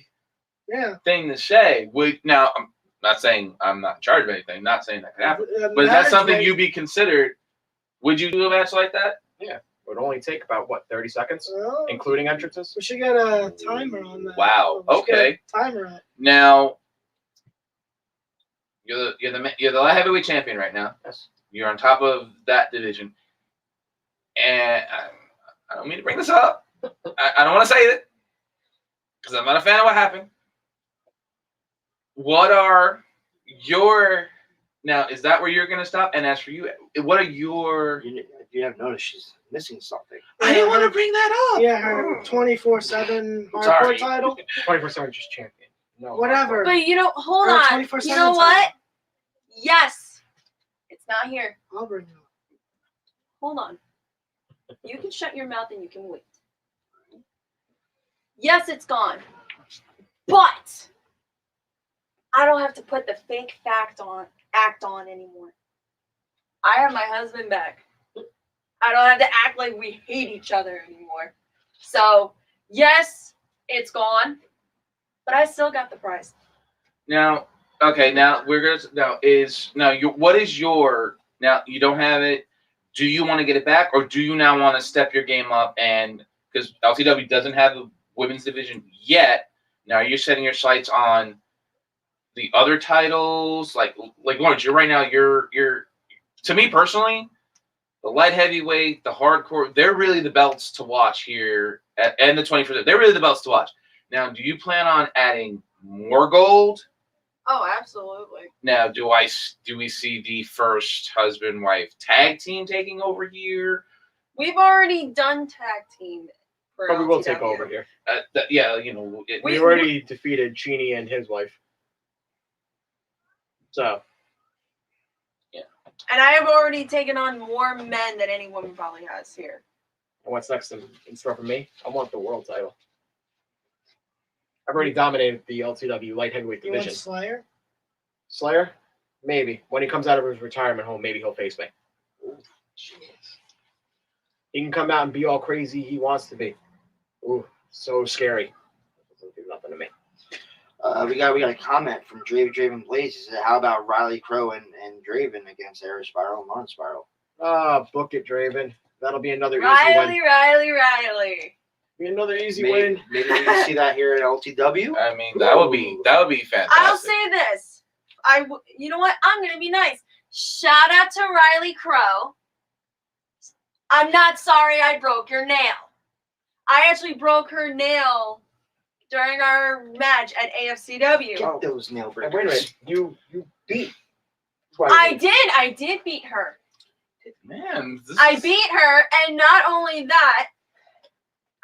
[SPEAKER 1] Yeah.
[SPEAKER 4] thing to say. Now I'm not saying I'm not in charge of anything. Not saying that could happen. But is that something you'd be considered? Would you do a match like that?
[SPEAKER 2] Yeah. It would only take about 30 seconds,
[SPEAKER 1] Well,
[SPEAKER 2] including entrances.
[SPEAKER 1] we should get a timer on that.
[SPEAKER 4] Wow,
[SPEAKER 1] We should get a
[SPEAKER 4] okay.
[SPEAKER 1] Timer up.
[SPEAKER 4] Now you're the light heavyweight champion right now.
[SPEAKER 2] Yes.
[SPEAKER 4] You're on top of that division, and I don't mean to bring this up. I don't want to say it because I'm not a fan of what happened. What are your now? Is that where you're going to stop? And as for you, what are your?
[SPEAKER 3] You have noticed she's missing something.
[SPEAKER 4] I didn't want to bring that up.
[SPEAKER 1] Yeah, her 24/7
[SPEAKER 4] Sorry.
[SPEAKER 1] hardcore title.
[SPEAKER 2] 24/7 just champion. No.
[SPEAKER 1] Whatever.
[SPEAKER 8] But hold
[SPEAKER 1] Or
[SPEAKER 8] on.
[SPEAKER 1] 24/7
[SPEAKER 8] You know what? Yes. It's not here.
[SPEAKER 1] I'll bring it up.
[SPEAKER 8] Hold on. You can shut your mouth and you can wait. Yes, it's gone. But I don't have to put the fake act on anymore. I have my husband back. I don't have to act like we hate each other anymore. So, yes, it's gone. But I still got the prize.
[SPEAKER 4] Now, okay. Now what is your now? You don't have it. Do you want to get it back, or do you now want to step your game up? And because LTW doesn't have the women's division yet, now you're setting your sights on the other titles. Like Lawrence, you're to me personally, the light heavyweight, the hardcore, they're really the belts to watch here, and the 24. They're really the belts to watch. Now, do you plan on adding more gold?
[SPEAKER 8] Oh, absolutely.
[SPEAKER 4] Now, do we see the first husband-wife tag team taking over here?
[SPEAKER 8] We've already done tag team for
[SPEAKER 2] But we will
[SPEAKER 8] LTW.
[SPEAKER 2] take over here. We already defeated Cheney and his wife. So.
[SPEAKER 8] And I have already taken on more men than any woman probably has here.
[SPEAKER 2] What's next in store for me? I want the world title. I've already dominated the LTW light heavyweight
[SPEAKER 1] You want
[SPEAKER 2] division.
[SPEAKER 1] Slayer?
[SPEAKER 2] Slayer? Maybe. When he comes out of his retirement home, maybe he'll face me. He can come out and be all crazy he wants to be. Ooh, so scary. Doesn't do nothing to me.
[SPEAKER 3] We got a comment from Draven Blaze. He said, "How about Riley Crow and Draven against Air Spiral and Martin Spiral?"
[SPEAKER 2] Book it, Draven. That'll be another easy one.
[SPEAKER 8] Riley.
[SPEAKER 2] Be another easy
[SPEAKER 3] Maybe,
[SPEAKER 2] win.
[SPEAKER 3] maybe we can see that here at LTW.
[SPEAKER 4] I mean, that would be fantastic.
[SPEAKER 8] I'll say this. You know what? I'm gonna be nice. Shout out to Riley Crow. I'm not sorry I broke your nail. I actually broke her nail during our match at AFCW.
[SPEAKER 3] Get those nail
[SPEAKER 2] And
[SPEAKER 3] breakers.
[SPEAKER 2] wait a minute, you beat.
[SPEAKER 8] I did beat her.
[SPEAKER 4] Man,
[SPEAKER 8] I beat her, and not only that,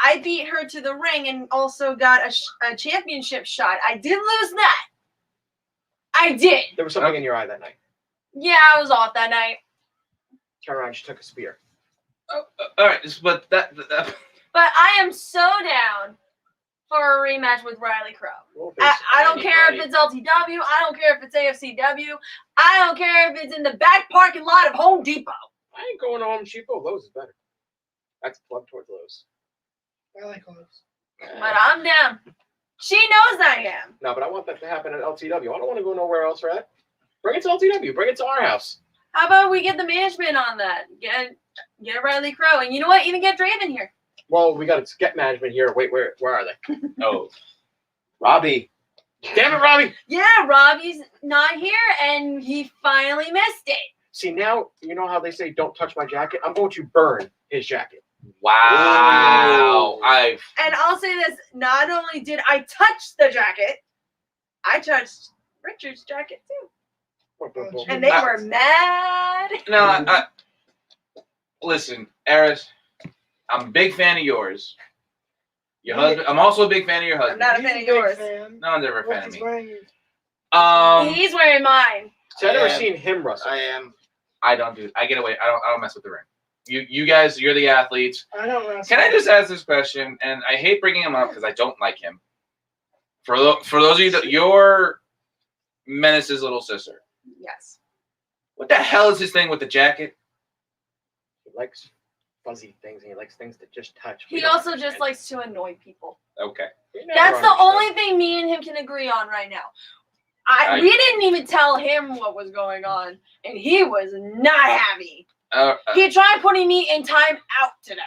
[SPEAKER 8] I beat her to the ring and also got a championship shot. I did lose that. I did.
[SPEAKER 2] There was something in your eye that night.
[SPEAKER 8] Yeah, I was off that night.
[SPEAKER 2] Turn around, she took a spear.
[SPEAKER 4] all right, but that
[SPEAKER 8] But I am so down for a rematch with Riley Crow.
[SPEAKER 2] We'll face
[SPEAKER 8] I don't care if
[SPEAKER 2] anybody.
[SPEAKER 8] it's LTW. I don't care if it's AFCW. I don't care if it's in the back parking lot of Home Depot.
[SPEAKER 2] I ain't going to Home Depot. Lowe's is better. That's plug towards Lowe's.
[SPEAKER 1] I like clothes.
[SPEAKER 8] But I'm down. She knows I am.
[SPEAKER 2] No, but I want that to happen at LTW. I don't want to go nowhere else for that. Bring it to LTW. Bring it to our house.
[SPEAKER 8] How about we get the management on that? Get Riley Crow. And you know what? Even get Draven here.
[SPEAKER 2] Well, we got to get management here. Wait, where are they?
[SPEAKER 4] oh,
[SPEAKER 3] Robbie.
[SPEAKER 2] Damn it, Robbie!
[SPEAKER 8] Yeah, Robbie's not here, and he finally missed it.
[SPEAKER 2] See, now, you know how they say, don't touch my jacket? I'm going to burn his jacket.
[SPEAKER 4] wow!
[SPEAKER 3] Ooh.
[SPEAKER 8] And I'll say this, not only did I touch the jacket, I touched Richard's jacket too. And they were mad.
[SPEAKER 4] No, listen, Eris, I'm a big fan of yours. Your husband. I'm also a big fan of your
[SPEAKER 8] I'm
[SPEAKER 4] husband.
[SPEAKER 8] not a fan of yours.
[SPEAKER 4] No one's ever a
[SPEAKER 1] Look,
[SPEAKER 4] fan of
[SPEAKER 1] he's
[SPEAKER 4] me.
[SPEAKER 1] wearing it.
[SPEAKER 8] He's wearing mine.
[SPEAKER 2] See, I've never
[SPEAKER 3] Yeah.
[SPEAKER 2] seen him wrestle.
[SPEAKER 3] I am.
[SPEAKER 4] I don't do. I get away. I don't mess with the ring. You guys, you're the athletes.
[SPEAKER 1] I don't wrestle.
[SPEAKER 4] Can I just ask this question? And I hate bringing him up because I don't like him. For those of you that you're Menace's little sister.
[SPEAKER 8] Yes.
[SPEAKER 4] What the hell is this thing with the jacket?
[SPEAKER 2] He likes fuzzy things, and he likes things that just touch. We
[SPEAKER 8] He
[SPEAKER 2] don't
[SPEAKER 8] also
[SPEAKER 2] understand.
[SPEAKER 8] just likes to annoy people.
[SPEAKER 4] Okay.
[SPEAKER 2] We never
[SPEAKER 8] That's the
[SPEAKER 2] understood.
[SPEAKER 8] only thing me and him can agree on right now. We didn't even tell him what was going on, and he was not happy. He tried putting me in time out today.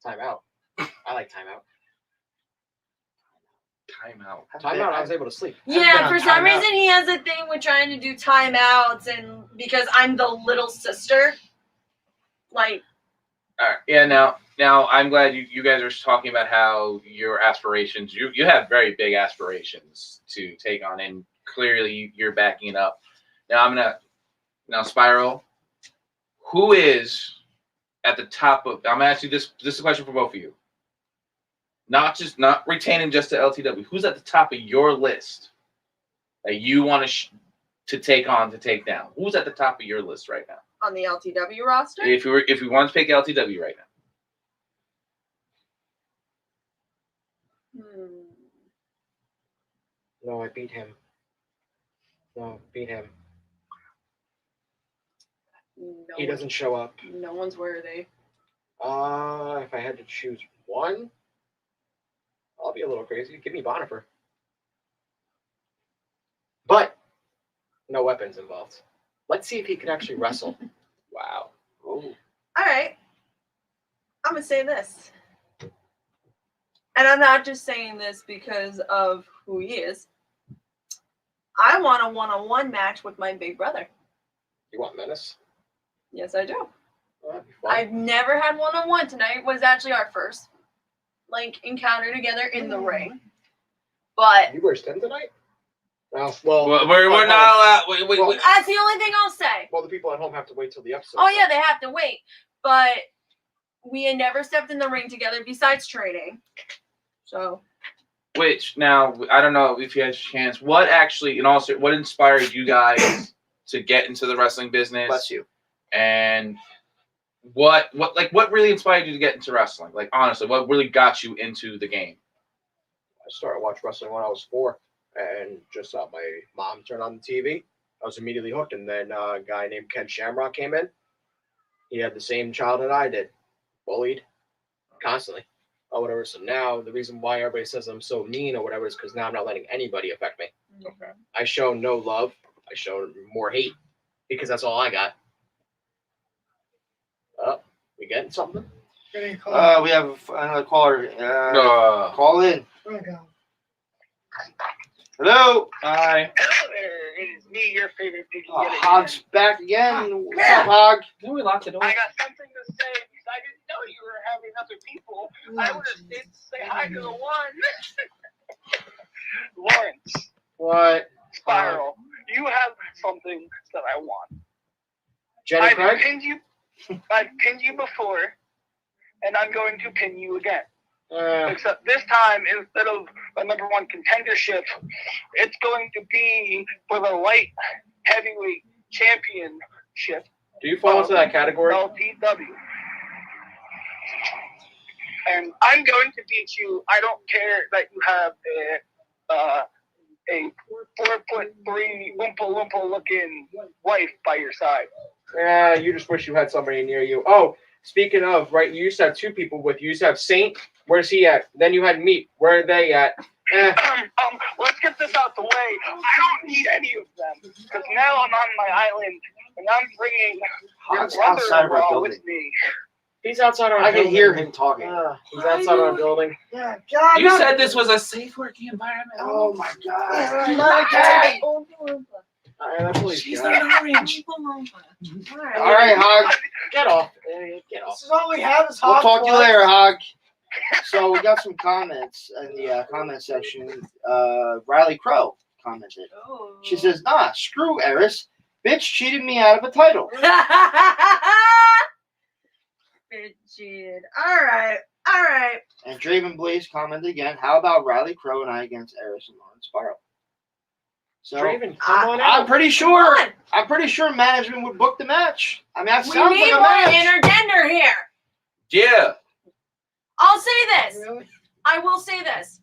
[SPEAKER 2] Time out. I like time out.
[SPEAKER 4] Timeout.
[SPEAKER 2] Time out, I was able to sleep.
[SPEAKER 8] Yeah,
[SPEAKER 3] been
[SPEAKER 8] for
[SPEAKER 3] on
[SPEAKER 8] some
[SPEAKER 3] timeout.
[SPEAKER 8] reason he has a thing with trying to do timeouts, and because I'm the little sister, like,
[SPEAKER 4] All right. Yeah. Now I'm glad you guys are talking about how your aspirations. You have very big aspirations to take on, and clearly you're backing it up. Now Spiral. Who is at the top of? I'm asking this. This is a question for both of you. Not retaining just to LTW. Who's at the top of your list that you want to take on to take down? Who's at the top of your list right now?
[SPEAKER 8] on the LTW roster.
[SPEAKER 4] If we want to pick LTW right now.
[SPEAKER 2] No, I beat him. No, beat him. He doesn't show up.
[SPEAKER 8] No one's worthy.
[SPEAKER 2] If I had to choose one, I'll be a little crazy. Give me Bonifer. But no weapons involved. Let's see if he can actually wrestle.
[SPEAKER 4] Wow.
[SPEAKER 3] Ooh.
[SPEAKER 8] All right. I'm going to say this. And I'm not just saying this because of who he is. I want a one-on-one match with my big brother.
[SPEAKER 2] You want Menace?
[SPEAKER 8] Yes, I do.
[SPEAKER 2] Oh, that'd be fun.
[SPEAKER 8] I've never had one-on-one. Tonight was actually our first, encounter together in the ring. But
[SPEAKER 2] You wear stem tonight? No. Well,
[SPEAKER 4] We're not allowed.
[SPEAKER 2] Well,
[SPEAKER 8] that's the only thing I'll say.
[SPEAKER 2] Well, the people at home have to wait till the episode.
[SPEAKER 8] Oh, yeah, they have to wait. But we had never stepped in the ring together besides training. So,
[SPEAKER 4] Which now I don't know if you had a chance. What actually, and also, what inspired you guys to get into the wrestling business?
[SPEAKER 3] Bless you.
[SPEAKER 4] And what really inspired you to get into wrestling? Like honestly, what really got you into the game?
[SPEAKER 2] I started watching wrestling when I was 4, and just saw my mom turn on the TV. I was immediately hooked, and then a guy named Ken Shamrock came in. He had the same childhood I did, bullied constantly, or whatever. So now the reason why everybody says I'm so mean or whatever is because now I'm not letting anybody affect me.
[SPEAKER 4] Okay.
[SPEAKER 2] I show no love. I show more hate because that's all I got. Oh, we getting something?
[SPEAKER 3] We have another caller. Call in. Hello.
[SPEAKER 4] Hi.
[SPEAKER 9] Hello there, it is me, your favorite piggy.
[SPEAKER 3] Hog's back again. What's up, Hog?
[SPEAKER 4] Then we locked the door.
[SPEAKER 9] I got something to say because I didn't know you were having other people. I would have stayed to say hi to the one. Lawrence,
[SPEAKER 2] What?
[SPEAKER 9] Spiral, you have something that I want.
[SPEAKER 2] Jenny
[SPEAKER 9] I've
[SPEAKER 2] Craig?
[SPEAKER 9] pinned you before, and I'm going to pin you again. Except this time, instead of the number one contendership, it's going to be for the light heavyweight championship.
[SPEAKER 2] Do you fall into that category?
[SPEAKER 9] LTW. And I'm going to beat you. I don't care that you have a 4'3" Oompa Loompa looking wife by your side.
[SPEAKER 2] Yeah, you just wish you had somebody near you. Oh, speaking of, right, you used to have two people with you. You used to have Saint. Where's he at? Then you had Meat. Where are they at?
[SPEAKER 9] Let's get this out the way. I don't need any of them because now I'm on my island and I'm bringing your
[SPEAKER 3] Hog's outside of our
[SPEAKER 9] brother-in-law
[SPEAKER 3] building.
[SPEAKER 9] with me.
[SPEAKER 2] He's outside our
[SPEAKER 3] I
[SPEAKER 2] building.
[SPEAKER 3] can hear him talking.
[SPEAKER 2] He's outside our building.
[SPEAKER 1] Yeah, God.
[SPEAKER 4] You said this was a safe working environment.
[SPEAKER 3] Oh my God.
[SPEAKER 1] She's not a cat.
[SPEAKER 2] That's what he's
[SPEAKER 4] She's
[SPEAKER 2] got.
[SPEAKER 4] not orange.
[SPEAKER 3] All right, Hog.
[SPEAKER 2] Get off. Get off.
[SPEAKER 1] This is all we have is
[SPEAKER 3] We'll
[SPEAKER 1] hot
[SPEAKER 3] talk to you
[SPEAKER 1] flush.
[SPEAKER 3] later, Hog. So we got some comments in the comment section. Riley Crow commented. She says, "Nah, screw Eris. Bitch cheated me out of a title."
[SPEAKER 8] Bitch cheated. Alright. Alright.
[SPEAKER 3] And Draven Blaze commented again, "How about Riley Crow and I against Eris and Lauren Spiral?" So
[SPEAKER 2] Draven, come on
[SPEAKER 3] I'm
[SPEAKER 2] out.
[SPEAKER 3] pretty
[SPEAKER 8] Come
[SPEAKER 3] sure.
[SPEAKER 8] on.
[SPEAKER 3] I'm pretty sure management would book the match. I mean, that
[SPEAKER 8] We
[SPEAKER 3] sounds
[SPEAKER 8] need
[SPEAKER 3] like a
[SPEAKER 8] more
[SPEAKER 3] match.
[SPEAKER 8] intergender here.
[SPEAKER 4] Yeah.
[SPEAKER 8] I'll say this.
[SPEAKER 1] Really?
[SPEAKER 8] I will say this.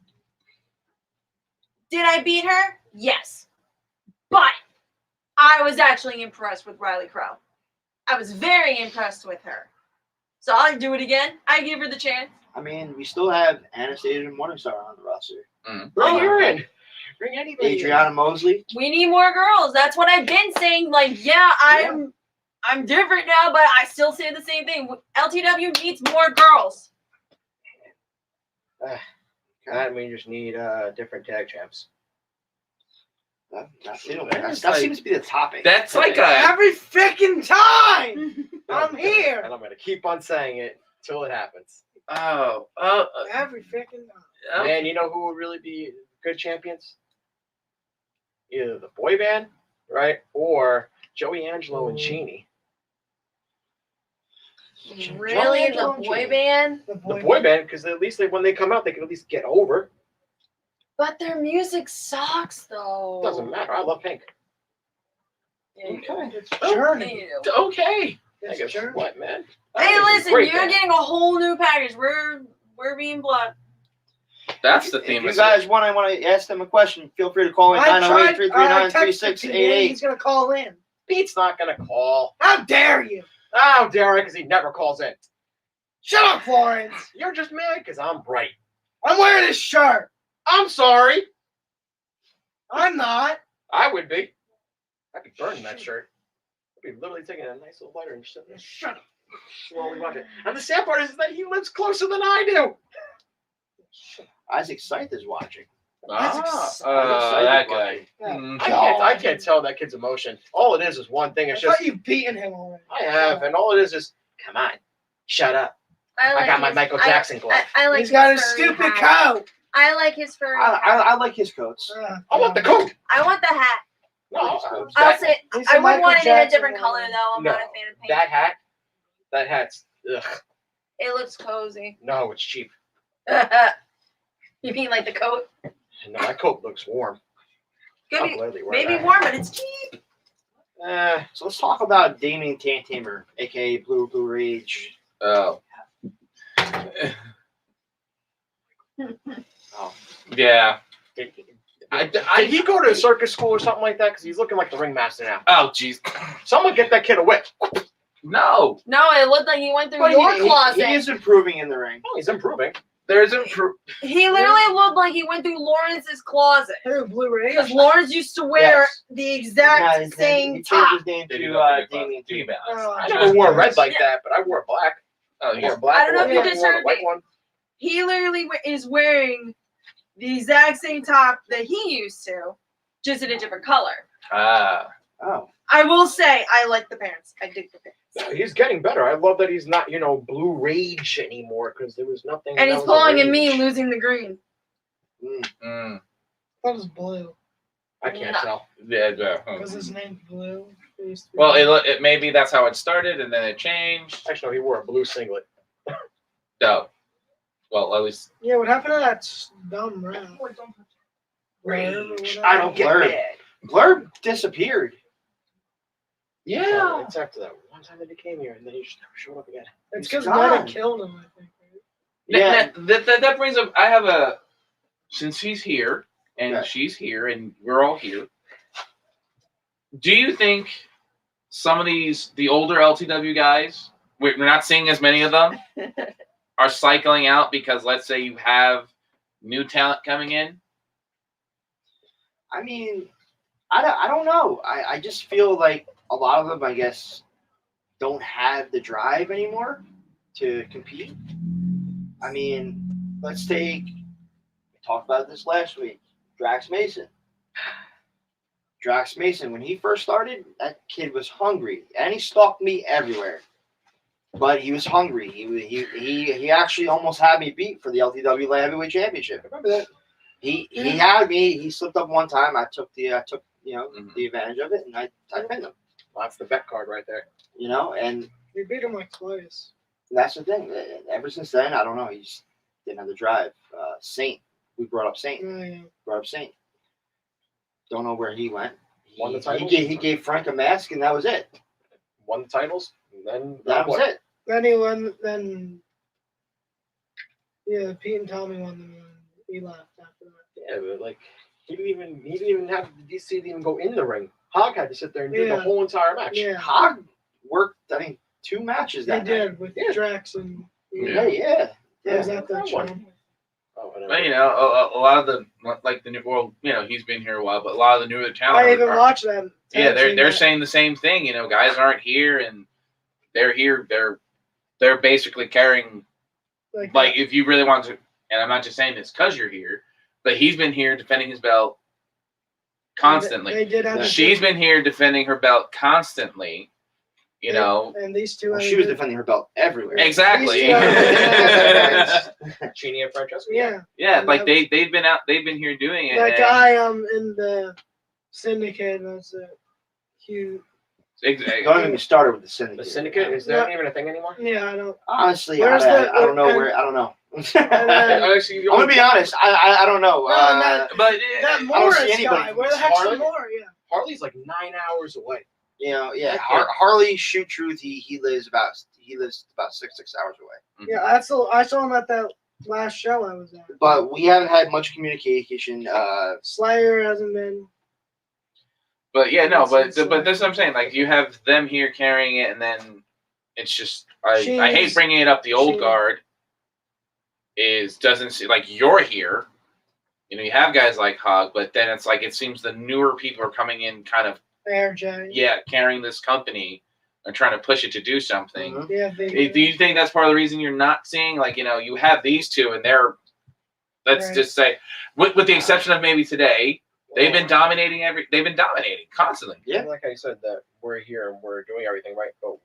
[SPEAKER 8] Did I beat her? Yes. But I was actually impressed with Riley Crow. I was very impressed with her. So I'll do it again. I give her the chance.
[SPEAKER 3] I mean, we still have Anastasia and Morningstar on the roster.
[SPEAKER 2] Bring her in. Bring anybody in.
[SPEAKER 3] Adriana Mosley.
[SPEAKER 8] We need more girls. That's what I've been saying. Like, yeah, I'm different now, but I still say the same thing. LTW needs more girls.
[SPEAKER 2] God, we just need different tag champs.
[SPEAKER 3] That seems to be the topic.
[SPEAKER 4] That's like a.
[SPEAKER 1] Every freaking time I'm here.
[SPEAKER 2] And I'm going to keep on saying it till it happens.
[SPEAKER 1] Every freaking time.
[SPEAKER 2] And you know who would really be good champions? Either the boy band, right? Or Joey Angelo and Cheney.
[SPEAKER 8] Really? The
[SPEAKER 2] Joey
[SPEAKER 8] boy
[SPEAKER 2] Angelo.
[SPEAKER 8] band?
[SPEAKER 2] The boy band, because at least when they come out, they can at least get over.
[SPEAKER 8] But their music sucks, though.
[SPEAKER 2] Doesn't matter. I love Pink.
[SPEAKER 1] Okay. It's Journey.
[SPEAKER 8] Ew.
[SPEAKER 4] Okay.
[SPEAKER 2] I guess what, man?
[SPEAKER 8] Hey, listen,
[SPEAKER 2] Great
[SPEAKER 8] you're
[SPEAKER 2] band.
[SPEAKER 8] getting a whole new package. We're being blood.
[SPEAKER 4] That's the
[SPEAKER 3] If
[SPEAKER 4] theme.
[SPEAKER 3] you
[SPEAKER 4] of
[SPEAKER 3] guys want to ask them a question, feel free to call in
[SPEAKER 1] I
[SPEAKER 3] 908-339-3688.
[SPEAKER 1] He's going to call in.
[SPEAKER 2] Pete's not going to call.
[SPEAKER 1] How dare you?
[SPEAKER 2] How dare I? Because he never calls in.
[SPEAKER 1] Shut up, Florence.
[SPEAKER 2] You're just mad because I'm bright.
[SPEAKER 1] I'm wearing this shirt.
[SPEAKER 2] I'm sorry.
[SPEAKER 1] I'm not.
[SPEAKER 2] I would be. I'd be burning that shirt. I'd be literally taking a nice little lighter and just shut up. Slowly watch it. And the sad part is that he lives closer than I do.
[SPEAKER 3] Isaac Scythe is watching.
[SPEAKER 4] That guy.
[SPEAKER 2] I can't tell that kid's emotion. All it is one thing.
[SPEAKER 1] I
[SPEAKER 2] It's just
[SPEAKER 1] thought you've beaten him already.
[SPEAKER 2] I have, and all it is come on, shut up. I got my Michael Jackson glove.
[SPEAKER 8] I like
[SPEAKER 1] He's got
[SPEAKER 8] his
[SPEAKER 1] a
[SPEAKER 8] furry
[SPEAKER 1] stupid
[SPEAKER 8] hat.
[SPEAKER 1] coat.
[SPEAKER 8] I like his furry hat.
[SPEAKER 3] I like his coats.
[SPEAKER 2] I want the coat.
[SPEAKER 8] I want the hat.
[SPEAKER 2] No,
[SPEAKER 8] I'll say
[SPEAKER 1] He's
[SPEAKER 8] I
[SPEAKER 1] a
[SPEAKER 8] would
[SPEAKER 1] Michael
[SPEAKER 8] want it in a
[SPEAKER 1] Jackson
[SPEAKER 8] different color
[SPEAKER 1] woman.
[SPEAKER 8] though. I'm
[SPEAKER 2] No,
[SPEAKER 8] not a fan of pink.
[SPEAKER 2] that hat's ugh.
[SPEAKER 8] It looks cozy.
[SPEAKER 2] No, it's cheap.
[SPEAKER 8] You mean like the coat?
[SPEAKER 2] No, that coat looks warm.
[SPEAKER 8] Could
[SPEAKER 2] I'll
[SPEAKER 8] be
[SPEAKER 2] gladly wear
[SPEAKER 8] maybe
[SPEAKER 2] that.
[SPEAKER 8] warm, but it's cheap.
[SPEAKER 3] So let's talk about Damien Tantamer, aka Blue Rage.
[SPEAKER 4] Oh.
[SPEAKER 3] Oh.
[SPEAKER 4] Yeah.
[SPEAKER 2] Did he go to a circus school or something like that? Because he's looking like the ringmaster now.
[SPEAKER 4] Oh, jeez.
[SPEAKER 2] Someone get that kid a whip.
[SPEAKER 4] No.
[SPEAKER 8] No, it looked like he went through
[SPEAKER 3] But
[SPEAKER 8] your
[SPEAKER 3] he
[SPEAKER 8] closet.
[SPEAKER 3] is improving in the ring.
[SPEAKER 2] Oh, he's improving.
[SPEAKER 4] There's improvement.
[SPEAKER 8] He literally looked like he went through Lawrence's closet.
[SPEAKER 1] Who, Blu-ray?
[SPEAKER 8] Because Lawrence used to wear
[SPEAKER 2] Yes.
[SPEAKER 8] the exact
[SPEAKER 3] He
[SPEAKER 8] same
[SPEAKER 3] changed
[SPEAKER 8] top.
[SPEAKER 3] his name
[SPEAKER 4] Did he
[SPEAKER 3] to
[SPEAKER 4] go
[SPEAKER 3] Damien
[SPEAKER 4] T
[SPEAKER 3] Tantamer.
[SPEAKER 1] Oh,
[SPEAKER 2] I never wore red like that, but I wore black.
[SPEAKER 4] Oh,
[SPEAKER 2] You got a
[SPEAKER 4] yeah.
[SPEAKER 2] black
[SPEAKER 8] I don't know
[SPEAKER 2] one,
[SPEAKER 8] if you
[SPEAKER 2] a
[SPEAKER 8] just
[SPEAKER 2] black one, a
[SPEAKER 8] heard
[SPEAKER 2] white
[SPEAKER 8] me.
[SPEAKER 2] one.
[SPEAKER 8] He literally is wearing the exact same top that he used to, just in a different color.
[SPEAKER 4] Ah.
[SPEAKER 3] Oh,
[SPEAKER 8] I will say, I like the pants. I dig the pants.
[SPEAKER 2] No, he's getting better. I love that he's not, blue rage anymore because there was nothing.
[SPEAKER 8] And
[SPEAKER 2] that
[SPEAKER 8] he's
[SPEAKER 2] was a
[SPEAKER 8] pulling at me,
[SPEAKER 2] rage.
[SPEAKER 8] losing the green.
[SPEAKER 4] Mm.
[SPEAKER 1] That was blue.
[SPEAKER 2] I can't
[SPEAKER 8] No.
[SPEAKER 2] tell.
[SPEAKER 4] Yeah.
[SPEAKER 1] Because his name's Blue. It used to be
[SPEAKER 4] Well,
[SPEAKER 1] blue.
[SPEAKER 4] it maybe that's how it started, and then it changed.
[SPEAKER 2] Actually, no, he wore a blue singlet.
[SPEAKER 4] So, well, at least
[SPEAKER 1] Yeah, what happened to that dumb round?
[SPEAKER 3] Rage. I don't get
[SPEAKER 6] Blurb.
[SPEAKER 3] mad. Blurb disappeared.
[SPEAKER 2] Yeah. It's after that one time that he came here, and then he just never showed up again.
[SPEAKER 1] It's
[SPEAKER 3] He's
[SPEAKER 1] because Meta
[SPEAKER 3] gone.
[SPEAKER 1] killed him, I think. Right?
[SPEAKER 3] Yeah.
[SPEAKER 4] that brings up. I have a since he's here and
[SPEAKER 3] Okay.
[SPEAKER 4] she's here and we're all here. Do you think some of the older LTW guys, we're not seeing as many of them, are cycling out because let's say you have new talent coming in?
[SPEAKER 3] I mean, I don't know. I just feel like a lot of them, I guess, don't have the drive anymore to compete. I mean, let's take, we talked about this last week, Drax Mason. Drax Mason, when he first started, that kid was hungry, and he stalked me everywhere. But he was hungry. He actually almost had me beat for the LTW Light Heavyweight Championship.
[SPEAKER 2] Remember that?
[SPEAKER 3] He had me. He slipped up one time. I took the
[SPEAKER 4] Mhm.
[SPEAKER 3] the advantage of it, and I pinned him.
[SPEAKER 2] That's the bet card right there.
[SPEAKER 3] And
[SPEAKER 1] We beat him like twice.
[SPEAKER 3] that's the thing. Ever since then, I don't know. He just didn't have the drive. Saint, we brought up Saint.
[SPEAKER 1] Oh, yeah.
[SPEAKER 3] Brought up Saint. Don't know where he went.
[SPEAKER 2] Won the titles?
[SPEAKER 3] He gave Frank a mask, and that was it.
[SPEAKER 2] Won the titles, and then
[SPEAKER 3] That was it.
[SPEAKER 1] Then he won. Then yeah, Pete and Tommy won them, and he left after that.
[SPEAKER 2] Yeah, but like he didn't even have the DC to even go in the ring. Hog had to sit there and do the
[SPEAKER 1] Yeah.
[SPEAKER 2] whole entire match.
[SPEAKER 1] Yeah,
[SPEAKER 3] Hog worked, I think, 2 matches
[SPEAKER 1] he
[SPEAKER 3] that night.
[SPEAKER 1] did with
[SPEAKER 2] Yeah.
[SPEAKER 1] Drax and.
[SPEAKER 3] Yeah.
[SPEAKER 1] I was at that
[SPEAKER 2] That
[SPEAKER 1] show.
[SPEAKER 2] one. Oh, whatever.
[SPEAKER 4] But a lot of the the new he's been here a while, but a lot of the newer talent.
[SPEAKER 1] I even
[SPEAKER 4] are-
[SPEAKER 1] watched them.
[SPEAKER 4] Yeah, they're saying the same thing. Guys aren't here, and they're here. They're basically carrying. Like if you really want to, and I'm not just saying this because you're here, but he's been here defending his belt constantly.
[SPEAKER 1] They did have.
[SPEAKER 4] She's been here defending her belt constantly.
[SPEAKER 1] And these two.
[SPEAKER 3] Well, she was defending her belt everywhere.
[SPEAKER 4] Exactly.
[SPEAKER 1] These two
[SPEAKER 2] Chini and Francesco.
[SPEAKER 1] Yeah.
[SPEAKER 4] Yeah, like they've been out. They've been here doing it.
[SPEAKER 1] That
[SPEAKER 4] and-
[SPEAKER 1] guy in the syndicate was huge.
[SPEAKER 4] Exactly.
[SPEAKER 3] Don't even get started with the syndicate.
[SPEAKER 2] The syndicate is that even a thing anymore?
[SPEAKER 1] Yeah, I don't.
[SPEAKER 3] Honestly,
[SPEAKER 1] Where's
[SPEAKER 3] I
[SPEAKER 1] the-
[SPEAKER 3] don't know
[SPEAKER 1] and-
[SPEAKER 3] where. I don't know.
[SPEAKER 1] And then,
[SPEAKER 2] Actually,
[SPEAKER 3] I'm gonna be honest. I don't know.
[SPEAKER 1] No, and that
[SPEAKER 4] But
[SPEAKER 1] that
[SPEAKER 3] see
[SPEAKER 1] Morris
[SPEAKER 3] anybody
[SPEAKER 1] guy. Where the heck's the
[SPEAKER 2] Harley?
[SPEAKER 1] Moore? Yeah.
[SPEAKER 2] Harley's like 9 hours away.
[SPEAKER 3] Yeah.
[SPEAKER 2] Okay.
[SPEAKER 3] Harley Shoot Truth. He lives about 6 hours away.
[SPEAKER 1] Yeah, I saw him at that last show I was at.
[SPEAKER 3] But we haven't had much communication.
[SPEAKER 1] Slayer hasn't been.
[SPEAKER 4] But yeah, no, but
[SPEAKER 1] It's like-
[SPEAKER 4] that's what I'm saying. Like you have them here carrying it, and then it's just I hate
[SPEAKER 1] She's-
[SPEAKER 4] bringing it up. The old
[SPEAKER 1] she-
[SPEAKER 4] guard doesn't see like you're here. You have guys like Hog, but then it's like it seems the newer people are coming in, kind of
[SPEAKER 1] AirJ.
[SPEAKER 4] carrying this company and trying to push it to do something.
[SPEAKER 3] Mhm.
[SPEAKER 1] Yeah,
[SPEAKER 4] Do you think that's part of the reason you're not seeing like you have these two and they're let's
[SPEAKER 1] Right.
[SPEAKER 4] just say with the exception of maybe today. They've been dominating constantly.
[SPEAKER 3] Yeah.
[SPEAKER 2] Like I said, that we're here and we're doing everything right, but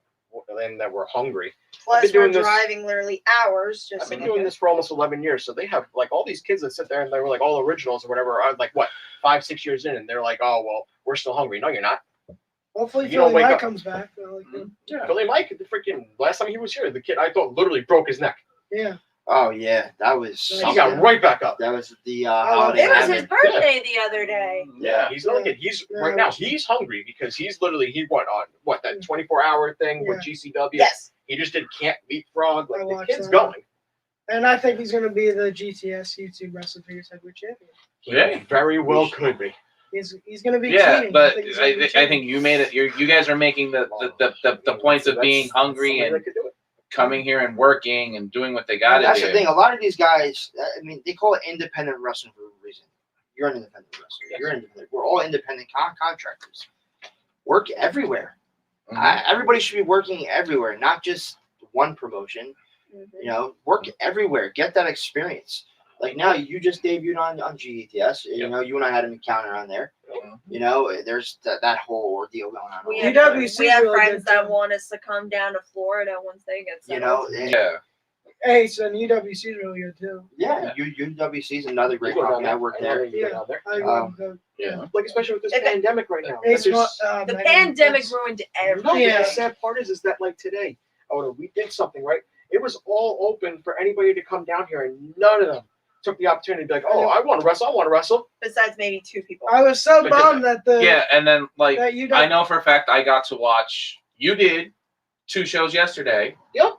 [SPEAKER 2] then that we're hungry.
[SPEAKER 8] Plus,
[SPEAKER 2] been doing
[SPEAKER 8] we're
[SPEAKER 2] this-
[SPEAKER 8] driving literally hours. Just
[SPEAKER 2] I've been doing this for almost 11 years, so they have like all these kids that sit there and they were like all originals or whatever. Are like what 5-6 years in, and they're like, oh well, we're still hungry. No, you're not.
[SPEAKER 1] Hopefully,
[SPEAKER 2] You don't
[SPEAKER 1] Philly
[SPEAKER 2] wake
[SPEAKER 1] Mike
[SPEAKER 2] up-
[SPEAKER 1] comes back. I like him.
[SPEAKER 2] Yeah. Billy Mike, the freaking last time he was here, the kid I thought literally broke his neck.
[SPEAKER 1] Yeah.
[SPEAKER 3] Oh yeah, that was.
[SPEAKER 1] He
[SPEAKER 2] He
[SPEAKER 1] Yeah.
[SPEAKER 2] got right back up.
[SPEAKER 3] That was the
[SPEAKER 1] love
[SPEAKER 3] holiday.
[SPEAKER 8] It was
[SPEAKER 3] Havoc.
[SPEAKER 8] his birthday the other day.
[SPEAKER 2] Yeah, he's another kid. He's
[SPEAKER 1] Yeah.
[SPEAKER 2] right now. He's hungry because he's literally he went on that 24-hour thing with GCW.
[SPEAKER 8] Yes.
[SPEAKER 2] He just did Can't Leapfrog.
[SPEAKER 1] I
[SPEAKER 2] Like the
[SPEAKER 1] watched
[SPEAKER 2] kid's
[SPEAKER 1] that.
[SPEAKER 2] going.
[SPEAKER 1] And I think he's going to be the GTS YouTube Wrestling Figures Heavyweight Champion.
[SPEAKER 2] He
[SPEAKER 4] Yeah.
[SPEAKER 2] very well could be.
[SPEAKER 1] He's going to be
[SPEAKER 4] Yeah,
[SPEAKER 1] cheating.
[SPEAKER 4] but
[SPEAKER 1] he's gonna be
[SPEAKER 4] I
[SPEAKER 1] cheating.
[SPEAKER 4] think you made it. You guys are making the points of being hungry
[SPEAKER 2] Somebody
[SPEAKER 4] and
[SPEAKER 2] that could do it.
[SPEAKER 4] coming here and working and doing what they got to
[SPEAKER 3] That's
[SPEAKER 4] do.
[SPEAKER 3] the thing. A lot of these guys, I mean, they call it independent wrestling for a reason. You're an independent wrestler.
[SPEAKER 2] Yes.
[SPEAKER 3] You're independent. We're all independent contractors. Work everywhere.
[SPEAKER 4] Mhm.
[SPEAKER 3] Everybody should be working everywhere, not just one promotion. You know, work everywhere, get that experience. Like now, you just debuted on GETS. You know, you and I had an encounter on there. You know, there's that whole ordeal going on.
[SPEAKER 8] We
[SPEAKER 1] UWC
[SPEAKER 8] have,
[SPEAKER 1] is
[SPEAKER 8] we have
[SPEAKER 1] really
[SPEAKER 8] friends
[SPEAKER 1] good,
[SPEAKER 8] that
[SPEAKER 1] too.
[SPEAKER 8] want us to come down to Florida once they get
[SPEAKER 3] You
[SPEAKER 8] settled.
[SPEAKER 3] know,
[SPEAKER 4] Yeah.
[SPEAKER 1] Hey, so UWC is really good too.
[SPEAKER 3] yeah. UWC is another great
[SPEAKER 2] You go down
[SPEAKER 3] company. I work there.
[SPEAKER 2] You go down there.
[SPEAKER 1] I
[SPEAKER 3] Um,
[SPEAKER 4] Yeah.
[SPEAKER 2] Like especially with this
[SPEAKER 8] If it-
[SPEAKER 2] pandemic right now.
[SPEAKER 1] It's
[SPEAKER 2] There's-
[SPEAKER 1] not,
[SPEAKER 8] The
[SPEAKER 1] I mean,
[SPEAKER 8] pandemic
[SPEAKER 1] it's-
[SPEAKER 8] ruined
[SPEAKER 2] No,
[SPEAKER 8] everything.
[SPEAKER 2] but
[SPEAKER 1] Yeah.
[SPEAKER 2] the sad part is that like today, we did something right. It was all open for anybody to come down here, and none of them took the opportunity to be like, "Oh, I want to wrestle. I want to wrestle."
[SPEAKER 8] Besides maybe 2 people.
[SPEAKER 1] I was so
[SPEAKER 4] Because-
[SPEAKER 1] bummed that the
[SPEAKER 4] Yeah, and then like
[SPEAKER 1] that you
[SPEAKER 4] I know for a fact I got to watch. You did 2 shows yesterday.
[SPEAKER 2] Yep.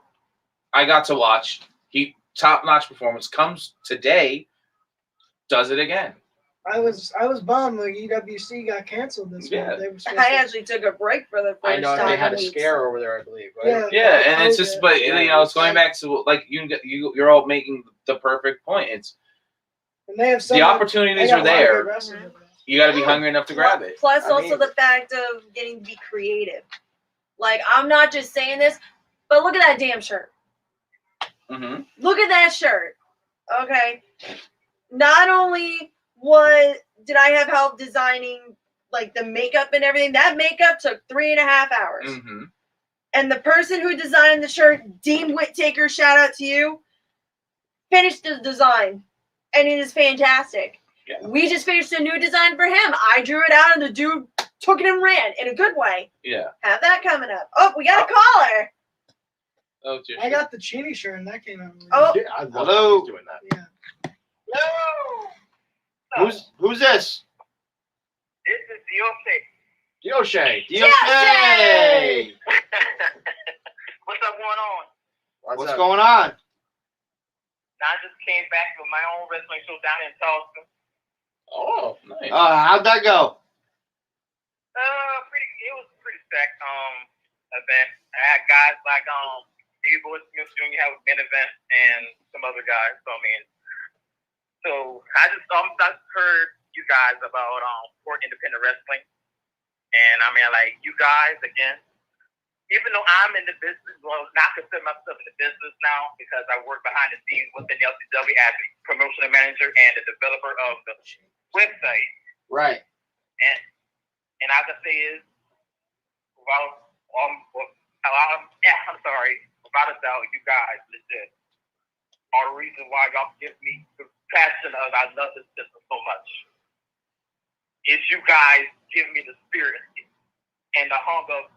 [SPEAKER 4] I got to watch. He top-notch performance comes today. Does it again?
[SPEAKER 1] I was bummed the UWC got canceled this
[SPEAKER 4] Yeah.
[SPEAKER 1] month. They were supposed
[SPEAKER 8] I
[SPEAKER 1] to,
[SPEAKER 8] actually took a break for the first
[SPEAKER 2] I know
[SPEAKER 8] time
[SPEAKER 2] they had
[SPEAKER 8] in
[SPEAKER 2] a
[SPEAKER 8] weeks.
[SPEAKER 2] scare over there, I believe, right?
[SPEAKER 1] yeah,
[SPEAKER 4] Yeah, and it's
[SPEAKER 1] COVID.
[SPEAKER 4] just, but you know, it's going back to like you're all making the perfect point. It's
[SPEAKER 1] And they have so
[SPEAKER 4] the
[SPEAKER 1] much-
[SPEAKER 4] opportunities
[SPEAKER 1] they got
[SPEAKER 4] are
[SPEAKER 1] a lot of good
[SPEAKER 4] there.
[SPEAKER 1] wrestlers over there.
[SPEAKER 4] You got to be hungry enough to grab it.
[SPEAKER 8] Plus,
[SPEAKER 3] I
[SPEAKER 8] also
[SPEAKER 3] mean-
[SPEAKER 8] the fact of getting to be creative. Like, I'm not just saying this, but look at that damn shirt.
[SPEAKER 4] Mm-hmm.
[SPEAKER 8] Look at that shirt. Okay. Not only did I have help designing like the makeup and everything, that makeup took 3.5 hours.
[SPEAKER 4] Mm-hmm.
[SPEAKER 8] And the person who designed the shirt, Dean Whittaker, shout out to you, finished the design. And it is fantastic.
[SPEAKER 4] Yeah.
[SPEAKER 8] We just finished a new design for him. I drew it out and the dude took it and ran in a good way.
[SPEAKER 4] Yeah.
[SPEAKER 8] Have that coming up. Oh, we got a caller.
[SPEAKER 4] Oh, dear.
[SPEAKER 1] I got the Chini shirt and that came out. Really
[SPEAKER 8] Oh.
[SPEAKER 1] good.
[SPEAKER 2] Yeah, I love
[SPEAKER 3] Hello.
[SPEAKER 2] he's doing that.
[SPEAKER 1] Yeah.
[SPEAKER 9] No,
[SPEAKER 3] Who's this?
[SPEAKER 9] this is the
[SPEAKER 2] O'Shea.
[SPEAKER 3] Yay!
[SPEAKER 9] What's up going on?
[SPEAKER 3] What's
[SPEAKER 2] up?
[SPEAKER 3] going on?
[SPEAKER 9] I just came back from my own wrestling show down in Tulsa.
[SPEAKER 4] Oh, nice.
[SPEAKER 3] How'd that go?
[SPEAKER 9] It was a pretty stacked event. I had guys like Steve Boy Smith Jr. had a main event and some other guys. So I just heard you guys about Fort Independent Wrestling, and I mean like you guys again. Even though I'm in the business, well, not consider myself in the business now because I work behind the scenes within the LTW as a promotional manager and the developer of the website.
[SPEAKER 3] Right.
[SPEAKER 9] And I can say is, I'm sorry, without a doubt, you guys legit are the reason why y'all give me the passion of I love this business so much. Is you guys give me the spirit and the hunger of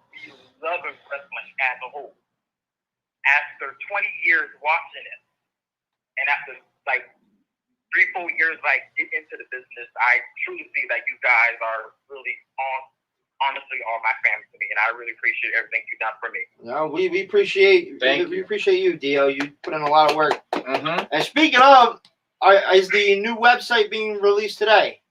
[SPEAKER 9] loving wrestling as a whole. After 20 years watching it, and after like 3-4 years like get into the business, I truly see that you guys are really honestly are my family to me, and I really appreciate everything you've done for me.
[SPEAKER 3] No, we appreciate
[SPEAKER 4] Thank
[SPEAKER 3] we
[SPEAKER 4] you.
[SPEAKER 3] appreciate you, Dio. You put in a lot of work.
[SPEAKER 4] Mm-hmm.
[SPEAKER 3] And speaking of, is the new website being released today?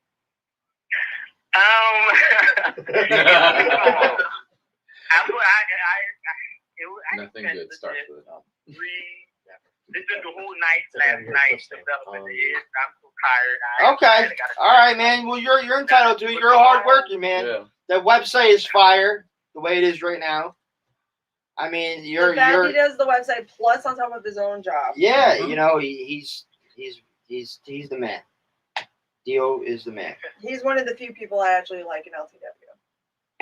[SPEAKER 4] Nothing good starts with an L.
[SPEAKER 9] This is the whole night last night developing it. I'm so tired.
[SPEAKER 3] Okay. All right, man. Well, you're entitled to it. You're a hard worker, man.
[SPEAKER 4] Yeah.
[SPEAKER 3] The website is fire the way it is right now. I mean,
[SPEAKER 8] The fact he
[SPEAKER 3] you're
[SPEAKER 8] does the website plus on top of his own job.
[SPEAKER 3] yeah.
[SPEAKER 4] Mhm.
[SPEAKER 3] You know, he's the man. Dio is the man.
[SPEAKER 8] He's one of the few people I actually like in LTW.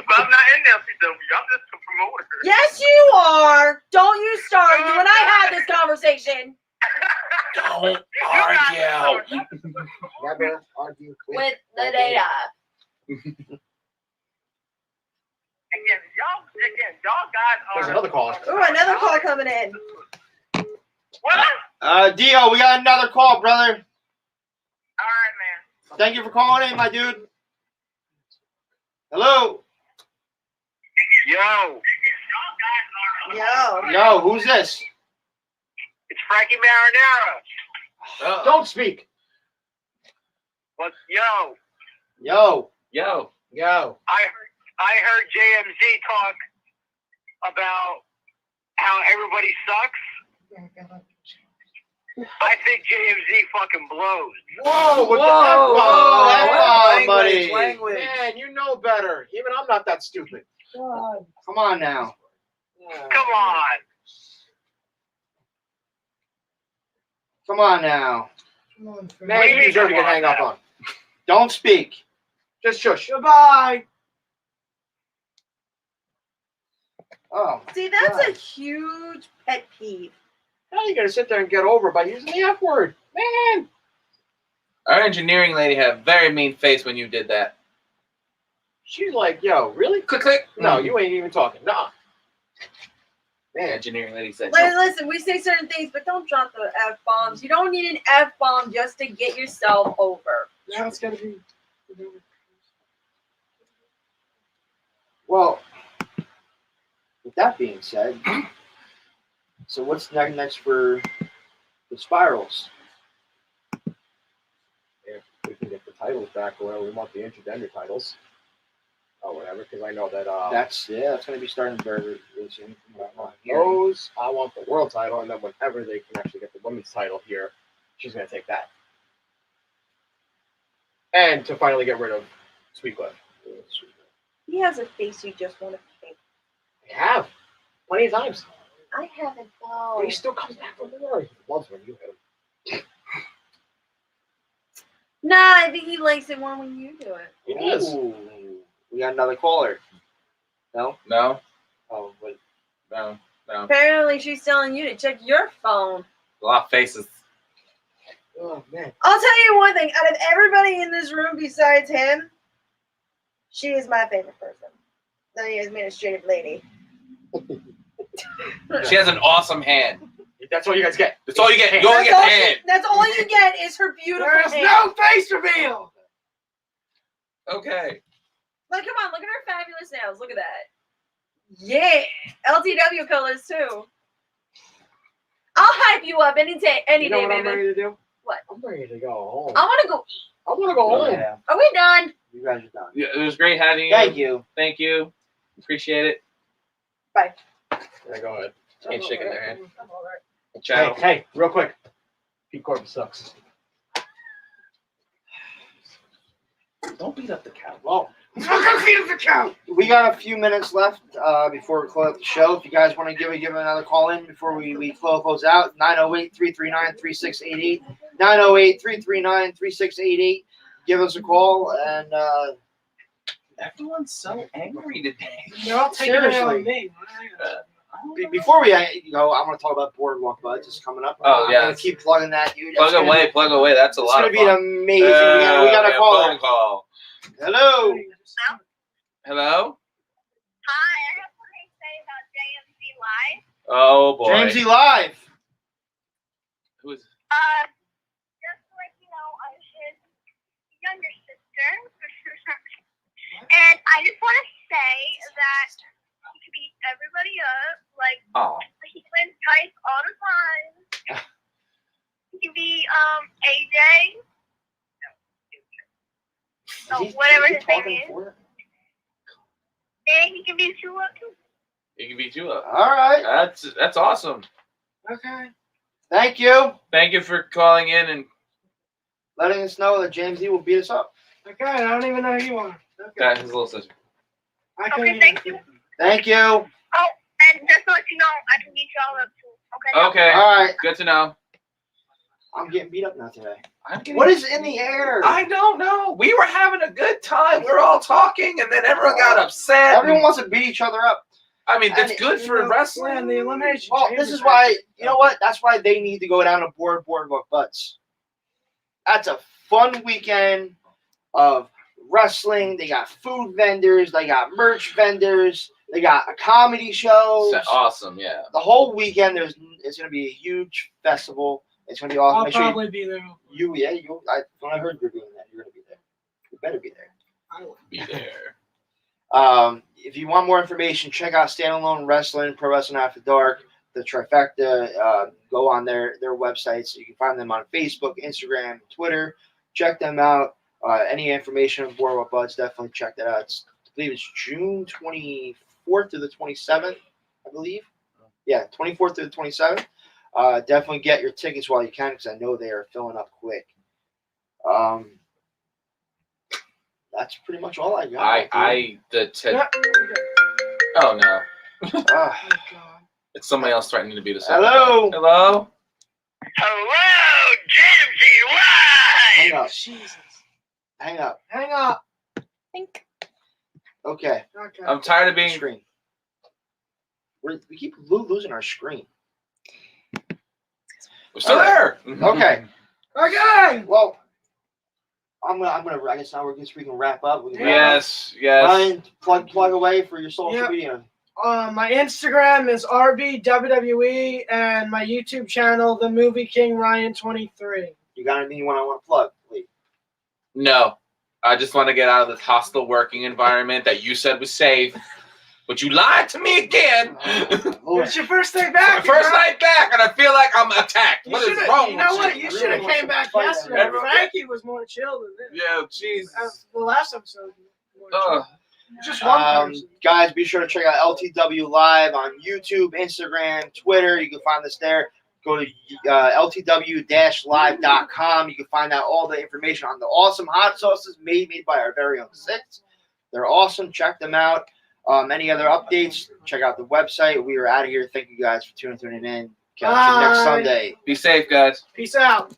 [SPEAKER 9] But I'm not in LTW. I'm just a promoter.
[SPEAKER 8] Yes, you are. Don't you start. You and I had this conversation
[SPEAKER 4] Don't
[SPEAKER 9] argue.
[SPEAKER 3] Never argue
[SPEAKER 8] with the data.
[SPEAKER 9] Y'all guys are.
[SPEAKER 2] There's another call.
[SPEAKER 8] Ooh, another call coming in.
[SPEAKER 9] What?
[SPEAKER 3] Dio, we got another call, brother.
[SPEAKER 9] All right, man.
[SPEAKER 3] Thank you for calling in, my dude. Hello.
[SPEAKER 9] Yo.
[SPEAKER 8] Yo.
[SPEAKER 3] Yo, who's this?
[SPEAKER 9] It's Frankie Marinara.
[SPEAKER 2] Don't speak.
[SPEAKER 9] But yo,
[SPEAKER 3] Yo.
[SPEAKER 4] Yo.
[SPEAKER 2] Yo.
[SPEAKER 9] I heard JMZ talk about how everybody sucks. I think JMZ fucking blows.
[SPEAKER 2] Whoa, with
[SPEAKER 3] Whoa,
[SPEAKER 2] the F-bomb.
[SPEAKER 3] buddy.
[SPEAKER 2] Man, you know better. Even I'm not that stupid.
[SPEAKER 3] Come on now.
[SPEAKER 9] Come on.
[SPEAKER 3] Come on now.
[SPEAKER 1] Come on, Fred.
[SPEAKER 2] Man, you deserve to get hang up on.
[SPEAKER 3] Don't speak.
[SPEAKER 2] Just shush.
[SPEAKER 1] Goodbye.
[SPEAKER 3] Oh,
[SPEAKER 8] See, that's a
[SPEAKER 3] God.
[SPEAKER 8] huge pet peeve.
[SPEAKER 2] How are you gonna sit there and get over it by using the F word? Man.
[SPEAKER 4] Our engineering lady had a very mean face when you did that.
[SPEAKER 2] She's like, yo, really?
[SPEAKER 4] Click, click.
[SPEAKER 2] No, you ain't even talking. Nah.
[SPEAKER 4] The
[SPEAKER 2] Man.
[SPEAKER 4] engineering lady said,
[SPEAKER 8] Listen, we say certain things, but don't drop the F bombs. You don't need an F bomb just to get yourself over.
[SPEAKER 1] Now it's gotta be.
[SPEAKER 3] Well, with that being said, so what's next for the Spirals?
[SPEAKER 2] If we can get the titles back, or we want the intergender titles, or whatever, because I know that
[SPEAKER 3] That's going to be starting very soon.
[SPEAKER 2] those, I want the world title, and then whenever they can actually get the women's title here, she's gonna take that. And to finally get rid of Sweetcliff.
[SPEAKER 8] He has a face you just want to kick.
[SPEAKER 2] They have plenty of times,
[SPEAKER 8] I haven't though.
[SPEAKER 2] but he still comes back for more. He loves when you hit him.
[SPEAKER 8] Nah, I think he likes it more when you do it.
[SPEAKER 2] He does.
[SPEAKER 3] Ooh, we got another caller. No?
[SPEAKER 4] no,
[SPEAKER 3] Oh, wait.
[SPEAKER 4] no, no.
[SPEAKER 8] Apparently, she's telling you to check your phone.
[SPEAKER 4] A lot of faces.
[SPEAKER 2] Oh man.
[SPEAKER 8] I'll tell you one thing. Out of everybody in this room besides him, she is my favorite person. The administrative lady.
[SPEAKER 4] She has an awesome hand.
[SPEAKER 2] That's all you guys get.
[SPEAKER 4] That's all you get. You only get the hand.
[SPEAKER 8] That's all you get is her beautiful
[SPEAKER 1] There's
[SPEAKER 8] hand.
[SPEAKER 1] no face reveal.
[SPEAKER 4] Okay.
[SPEAKER 8] Like, come on, look at her fabulous nails. Look at that. Yeah. LTW colors, too. I'll hype you up any day,
[SPEAKER 2] You know what I'm
[SPEAKER 8] baby.
[SPEAKER 2] ready to do?
[SPEAKER 8] What?
[SPEAKER 2] I'm ready to go home.
[SPEAKER 8] I want to go eat.
[SPEAKER 2] I want to go home.
[SPEAKER 3] Yeah,
[SPEAKER 8] Are we done?
[SPEAKER 3] you guys are done.
[SPEAKER 4] Yeah, it was great having you.
[SPEAKER 3] Thank you.
[SPEAKER 4] Thank you. Appreciate it.
[SPEAKER 8] Bye.
[SPEAKER 2] Yeah, go ahead.
[SPEAKER 4] Ain't shaking their hand.
[SPEAKER 8] I'm all right.
[SPEAKER 4] Ciao.
[SPEAKER 2] Hey, real quick. P Corp sucks.
[SPEAKER 4] Don't beat up the cow.
[SPEAKER 2] Well, I'm not gonna feed him the cow.
[SPEAKER 3] We got a few minutes left before we close out the show. If you guys want to give another call in before we close out, 908-339-3688. 908-339-3688. Give us a call and
[SPEAKER 4] Everyone's so angry today.
[SPEAKER 1] They're all taking it out
[SPEAKER 3] Seriously.
[SPEAKER 1] on me.
[SPEAKER 3] before we go, I want to talk about Boardwalk Buds. It's coming up.
[SPEAKER 4] Oh,
[SPEAKER 3] I'm
[SPEAKER 4] yeah.
[SPEAKER 3] gonna keep plugging that, dude.
[SPEAKER 4] Plug away. That's a
[SPEAKER 3] It's
[SPEAKER 4] lot
[SPEAKER 3] gonna
[SPEAKER 4] of
[SPEAKER 3] be an
[SPEAKER 4] fun.
[SPEAKER 3] amazing. we got a caller.
[SPEAKER 4] Phone call.
[SPEAKER 3] Hello.
[SPEAKER 4] Hello?
[SPEAKER 10] Hi, I have something to say about JMC Live.
[SPEAKER 4] Oh, boy.
[SPEAKER 3] JMZ Live.
[SPEAKER 4] Who is
[SPEAKER 10] Just to let you know, I'm his younger sister. And I just want to say that he can beat everybody up. Like,
[SPEAKER 4] Oh.
[SPEAKER 10] he wins tights all the time. He can be AJ. No, whatever his name is. And he can be Chua too.
[SPEAKER 4] You can beat you up.
[SPEAKER 3] All right.
[SPEAKER 4] That's awesome.
[SPEAKER 1] Okay.
[SPEAKER 3] Thank you.
[SPEAKER 4] Thank you for calling in and
[SPEAKER 3] Letting us know that JMZ will beat us up.
[SPEAKER 1] Okay, I don't even know who you are.
[SPEAKER 4] got
[SPEAKER 1] Okay.
[SPEAKER 4] his little sister.
[SPEAKER 1] I
[SPEAKER 10] Okay,
[SPEAKER 1] couldn't
[SPEAKER 10] thank
[SPEAKER 1] even-
[SPEAKER 10] you.
[SPEAKER 3] Thank you.
[SPEAKER 10] And just to let you know, I can beat y'all up too. Okay?
[SPEAKER 4] Okay.
[SPEAKER 3] All right.
[SPEAKER 4] Good to know.
[SPEAKER 3] I'm getting beat up now today.
[SPEAKER 4] I'm getting,
[SPEAKER 3] What is in the air?
[SPEAKER 4] I don't know. We were having a good time. We were all talking, and then everyone got upset.
[SPEAKER 3] Everyone wants to beat each other up.
[SPEAKER 4] I mean, that's
[SPEAKER 3] And,
[SPEAKER 4] good for wrestling.
[SPEAKER 1] Yeah, and the elimination.
[SPEAKER 3] Well,
[SPEAKER 1] chamber
[SPEAKER 3] this is
[SPEAKER 1] match.
[SPEAKER 3] why, you know what? That's why they need to go down to Boardwalk Butts. That's a fun weekend of wrestling. They got food vendors. They got merch vendors. They got a comedy show.
[SPEAKER 4] Awesome, yeah.
[SPEAKER 3] The whole weekend, it's going to be a huge festival. It's going to be awesome.
[SPEAKER 1] I'll
[SPEAKER 3] Make sure
[SPEAKER 1] probably be there.
[SPEAKER 3] when I heard you're doing that, you're going to be there. You better be there.
[SPEAKER 1] I will.
[SPEAKER 4] Be there.
[SPEAKER 3] If you want more information, check out Standalone Wrestling, Pro Wrestling After Dark, the Trifecta. Go on their websites. You can find them on Facebook, Instagram, Twitter. Check them out. Any information on Boardwalk Buds, definitely check that out. I believe it's June 24th to the 27th, I believe. Yeah, 24th to the 27th. Definitely get your tickets while you can because I know they are filling up quick. That's pretty much all I got.
[SPEAKER 4] Oh, no.
[SPEAKER 3] Ah.
[SPEAKER 1] Oh, God.
[SPEAKER 4] It's somebody else threatening to beat us up.
[SPEAKER 3] Hello.
[SPEAKER 4] Hello?
[SPEAKER 9] Hello, Jimsy
[SPEAKER 3] Hang
[SPEAKER 9] Live!
[SPEAKER 3] up.
[SPEAKER 1] Jesus.
[SPEAKER 3] Hang up.
[SPEAKER 1] Hang up.
[SPEAKER 8] Think.
[SPEAKER 3] Okay.
[SPEAKER 1] Okay.
[SPEAKER 4] I'm tired of being.
[SPEAKER 3] Screen. We keep losing our screen.
[SPEAKER 4] We're still
[SPEAKER 3] Alright.
[SPEAKER 4] there.
[SPEAKER 3] Okay.
[SPEAKER 1] Okay.
[SPEAKER 3] Well, I'm gonna. I guess now we can wrap up. We can wrap up.
[SPEAKER 4] Yes. Yes.
[SPEAKER 3] Ryan, plug away for your social
[SPEAKER 1] Yep.
[SPEAKER 3] media.
[SPEAKER 1] My Instagram is RBWWE and my YouTube channel, The Movie King Ryan 23.
[SPEAKER 3] You got anything you want to plug, please?
[SPEAKER 4] No. I just want to get out of this hostile working environment that you said was safe, but you lied to me again.
[SPEAKER 1] It's your first day back.
[SPEAKER 4] First
[SPEAKER 1] bro.
[SPEAKER 4] night back, and I feel like I'm attacked.
[SPEAKER 1] You
[SPEAKER 4] What is
[SPEAKER 1] should've-
[SPEAKER 4] wrong
[SPEAKER 1] You know
[SPEAKER 4] with
[SPEAKER 1] what?
[SPEAKER 4] you?
[SPEAKER 1] You should have
[SPEAKER 3] Really
[SPEAKER 1] came back
[SPEAKER 3] fight
[SPEAKER 1] yesterday.
[SPEAKER 4] everyone.
[SPEAKER 1] Frankie was more chill than this.
[SPEAKER 4] Yeah, jeez.
[SPEAKER 1] The last episode. Was more chill.
[SPEAKER 4] Ugh.
[SPEAKER 1] Just one person.
[SPEAKER 3] Guys, be sure to check out LTW Live on YouTube, Instagram, Twitter. You can find us there. Go to ltw-live.com. You can find out all the information on the awesome hot sauces made by our very own Six. They're awesome. Check them out. Any other updates, check out the website. We are out of here. Thank you guys for tuning in. Catch you next
[SPEAKER 1] Bye.
[SPEAKER 3] Sunday.
[SPEAKER 4] Be safe, guys.
[SPEAKER 1] Peace out.